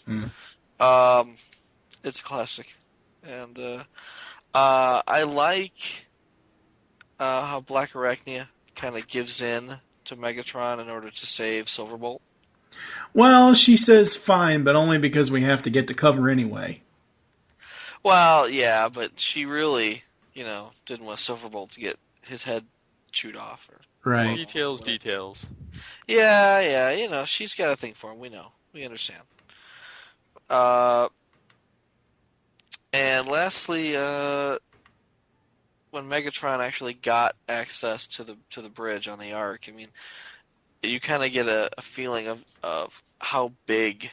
It's a classic. And I like how Black Arachnia kind of gives in to Megatron in order to save Silverbolt. Well, she says fine, but only because we have to get to cover anyway. Well, yeah, but she really, didn't want Silverbolt to get his head chewed off. Right. Details. Yeah, she's got a thing for him. We know. We understand. And lastly, when Megatron actually got access to the bridge on the Ark, I mean, you kind of get a feeling of how big,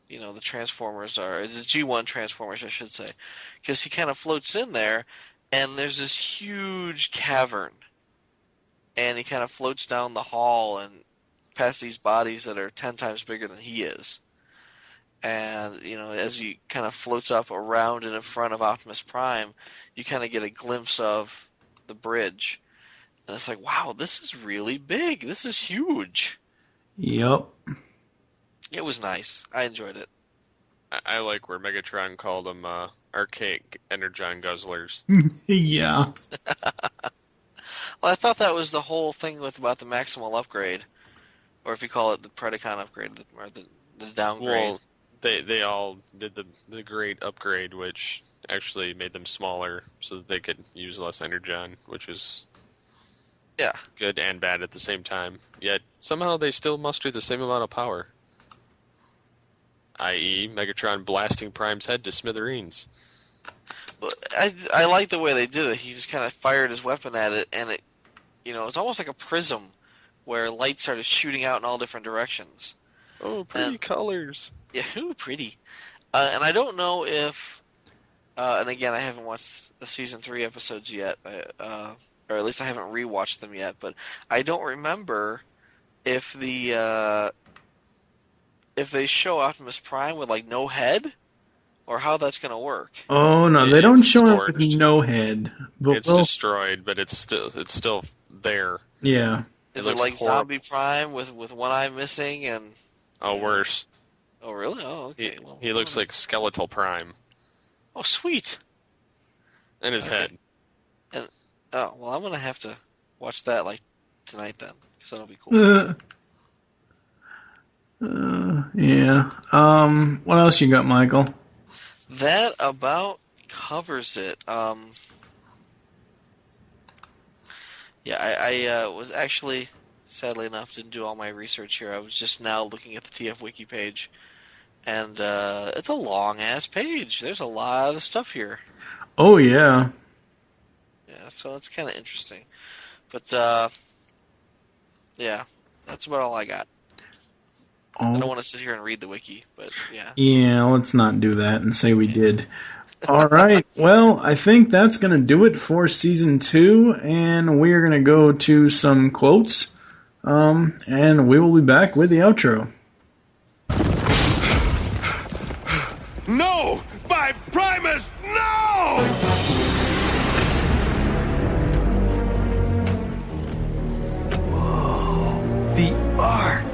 the Transformers are. The G1 Transformers, I should say. Because he kind of floats in there, and there's this huge cavern. And he kind of floats down the hall and past these bodies that are 10 times bigger than he is. And, as he kind of floats up around and in front of Optimus Prime, you kind of get a glimpse of the bridge. And it's like, wow, this is really big. This is huge. Yep. It was nice. I enjoyed it. I like where Megatron called them archaic Energon guzzlers. Yeah. Well, I thought that was the whole thing about the Maximal upgrade. Or if you call it the Predacon upgrade, or the downgrade. Well, they all did the great upgrade, which actually made them smaller so that they could use less energon, which was good and bad at the same time. Yet somehow they still muster the same amount of power. I.e., Megatron blasting Prime's head to smithereens. But I like the way they did it. He just kind of fired his weapon at it, and it, it's almost like a prism where light started shooting out in all different directions. Oh, pretty colors. Yeah, ooh, pretty. And I don't know if, and again, I haven't watched the season 3 episodes yet, or at least I haven't rewatched them yet. But I don't remember if if they show Optimus Prime with like no head, or how that's going to work. Oh no, they don't show him with no head. But it's destroyed, but it's still there. Yeah. Is it like horrible. Zombie Prime with one eye missing and? Oh, worse. Oh really? Oh, okay. He looks like Skeletal Prime. Oh, sweet. And his head. And I'm gonna have to watch that like tonight then, because that'll be cool. Yeah. What else you got, Michael? That about covers it. Yeah, I was actually, sadly enough, didn't do all my research here. I was just now looking at the TF Wiki page, and it's a long-ass page. There's a lot of stuff here. Oh, yeah. Yeah, so it's kind of interesting. But, yeah, that's about all I got. I don't want to sit here and read the wiki, but yeah. Yeah, let's not do that and say we did. All right, well, I think that's going to do it for Season 2, and we're going to go to some quotes, and we will be back with the outro. No! By Primus, no! Whoa, the Ark!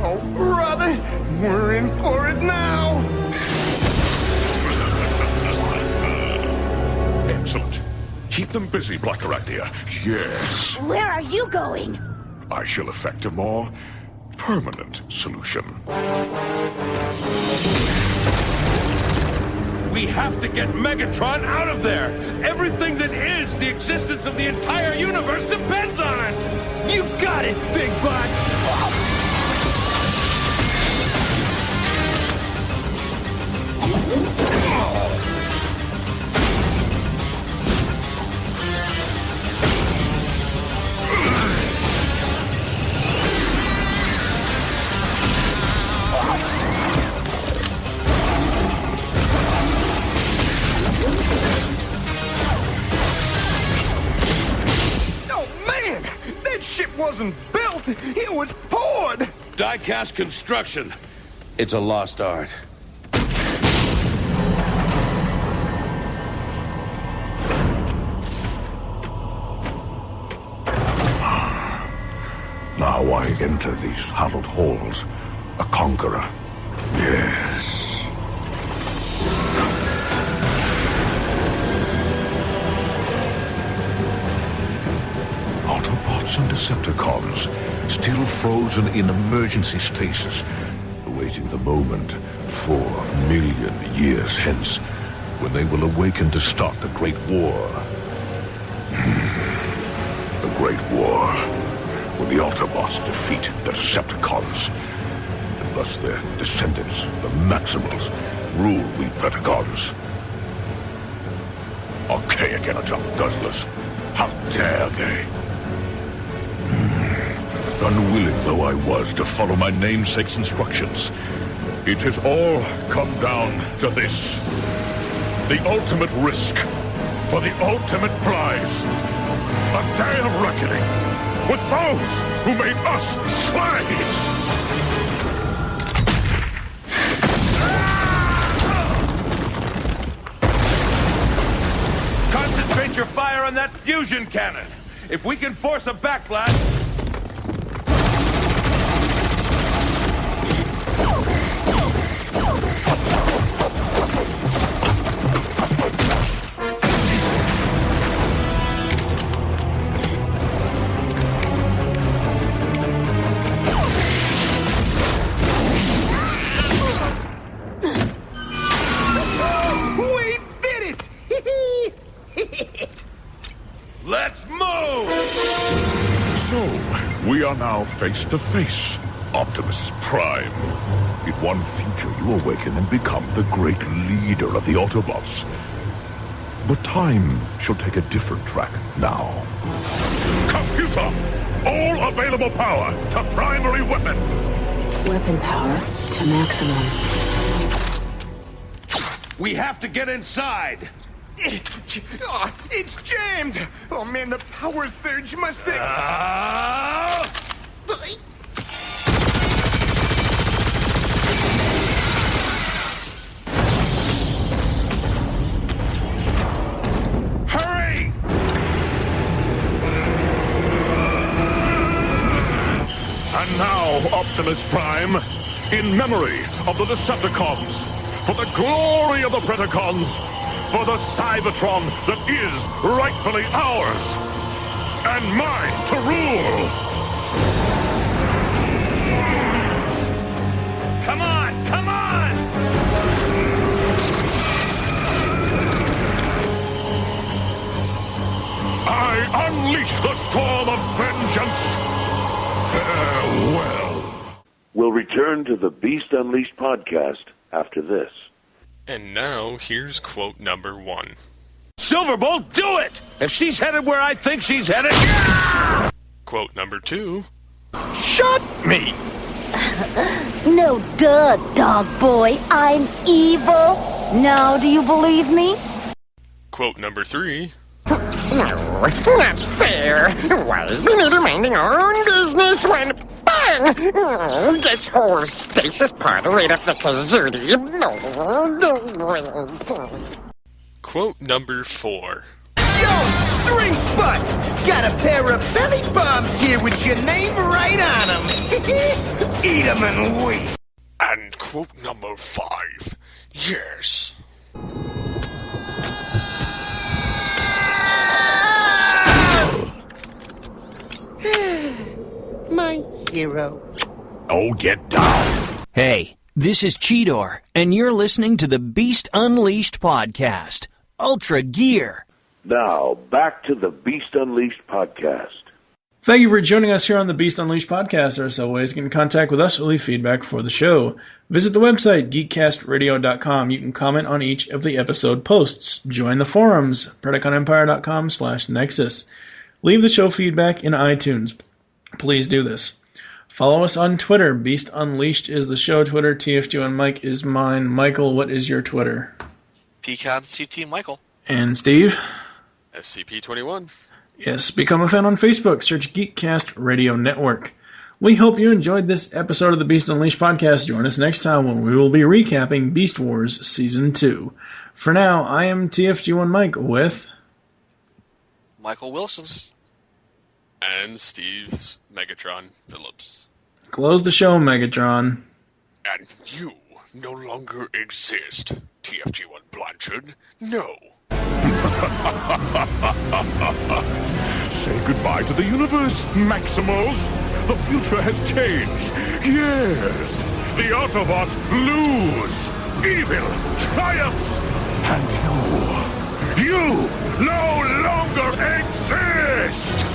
Oh, brother! We're in for it now! Excellent. Keep them busy, Black Arachnia. Yes. Where are you going? I shall effect a more permanent solution. We have to get Megatron out of there! Everything that is the existence of the entire universe depends on it! You got it, Big Bot! Ship wasn't built, it was poured! Die-cast construction. It's a lost art. Now I enter these hallowed halls, a conqueror. Yes. Autobots and Decepticons, still frozen in emergency stasis, awaiting the moment 4 million years hence, when they will awaken to start the Great War. The Great War, when the Autobots defeat the Decepticons, and thus their descendants, the Maximals, rule we Predacons. Archaic energon guzzlers, how dare they? Unwilling though I was to follow my namesake's instructions, it has all come down to this. The ultimate risk for the ultimate prize. A day of reckoning with those who made us slaves! Concentrate your fire on that fusion cannon. If we can force a backblast... now face to face, Optimus Prime. In one future, you awaken and become the great leader of the Autobots. But time shall take a different track now. Computer! All available power to primary weapon! Weapon power to maximum. We have to get inside. It's jammed! Oh man, the power surge must have... Hurry! And now, Optimus Prime, in memory of the Decepticons, for the glory of the Predacons, for the Cybertron that is rightfully ours, and mine to rule! Come on! Come on! I unleash the storm of vengeance! Farewell! We'll return to the Beast Unleashed podcast after this. And now, here's quote number 1. Silverbolt, do it! If she's headed where I think she's headed... Yeah! Quote number 2. Shut me! No duh, dog boy. I'm evil. Now do you believe me? Quote number 3. No, not fair. Why is we need minding our own business when... Bang! This whole stasis pod right up the kazootie. Quote number 4. Yo, string butt! Got a pair of belly bombs here with your name right on them. Eat them and wait. And quote number 5. Yes. My hero. Oh, get down! Hey, this is Cheetor, and you're listening to the Beast Unleashed podcast. Ultra Gear. Now, back to the Beast Unleashed podcast. Thank you for joining us here on the Beast Unleashed podcast. There are several ways to get in contact with us or leave feedback for the show. Visit the website, geekcastradio.com. You can comment on each of the episode posts. Join the forums, PrediconEmpire.com/Nexus. Leave the show feedback in iTunes. Please do this. Follow us on Twitter. Beast Unleashed is the show Twitter. TFG Mike is mine. Michael, what is your Twitter? PecanCT Michael. And Steve? SCP-21. Yes, become a fan on Facebook. Search Geekcast Radio Network. We hope you enjoyed this episode of the Beast Unleashed podcast. Join us next time when we will be recapping Beast Wars Season 2. For now, I am TFG1 Mike with... Michael Wilson. And Steve Megatron Phillips. Close the show, Megatron. And you no longer exist, TFG-1 Blanchard. No. Say goodbye to the universe, Maximals. The future has changed. Yes, the Autobots lose. Evil triumphs. And you no longer exist.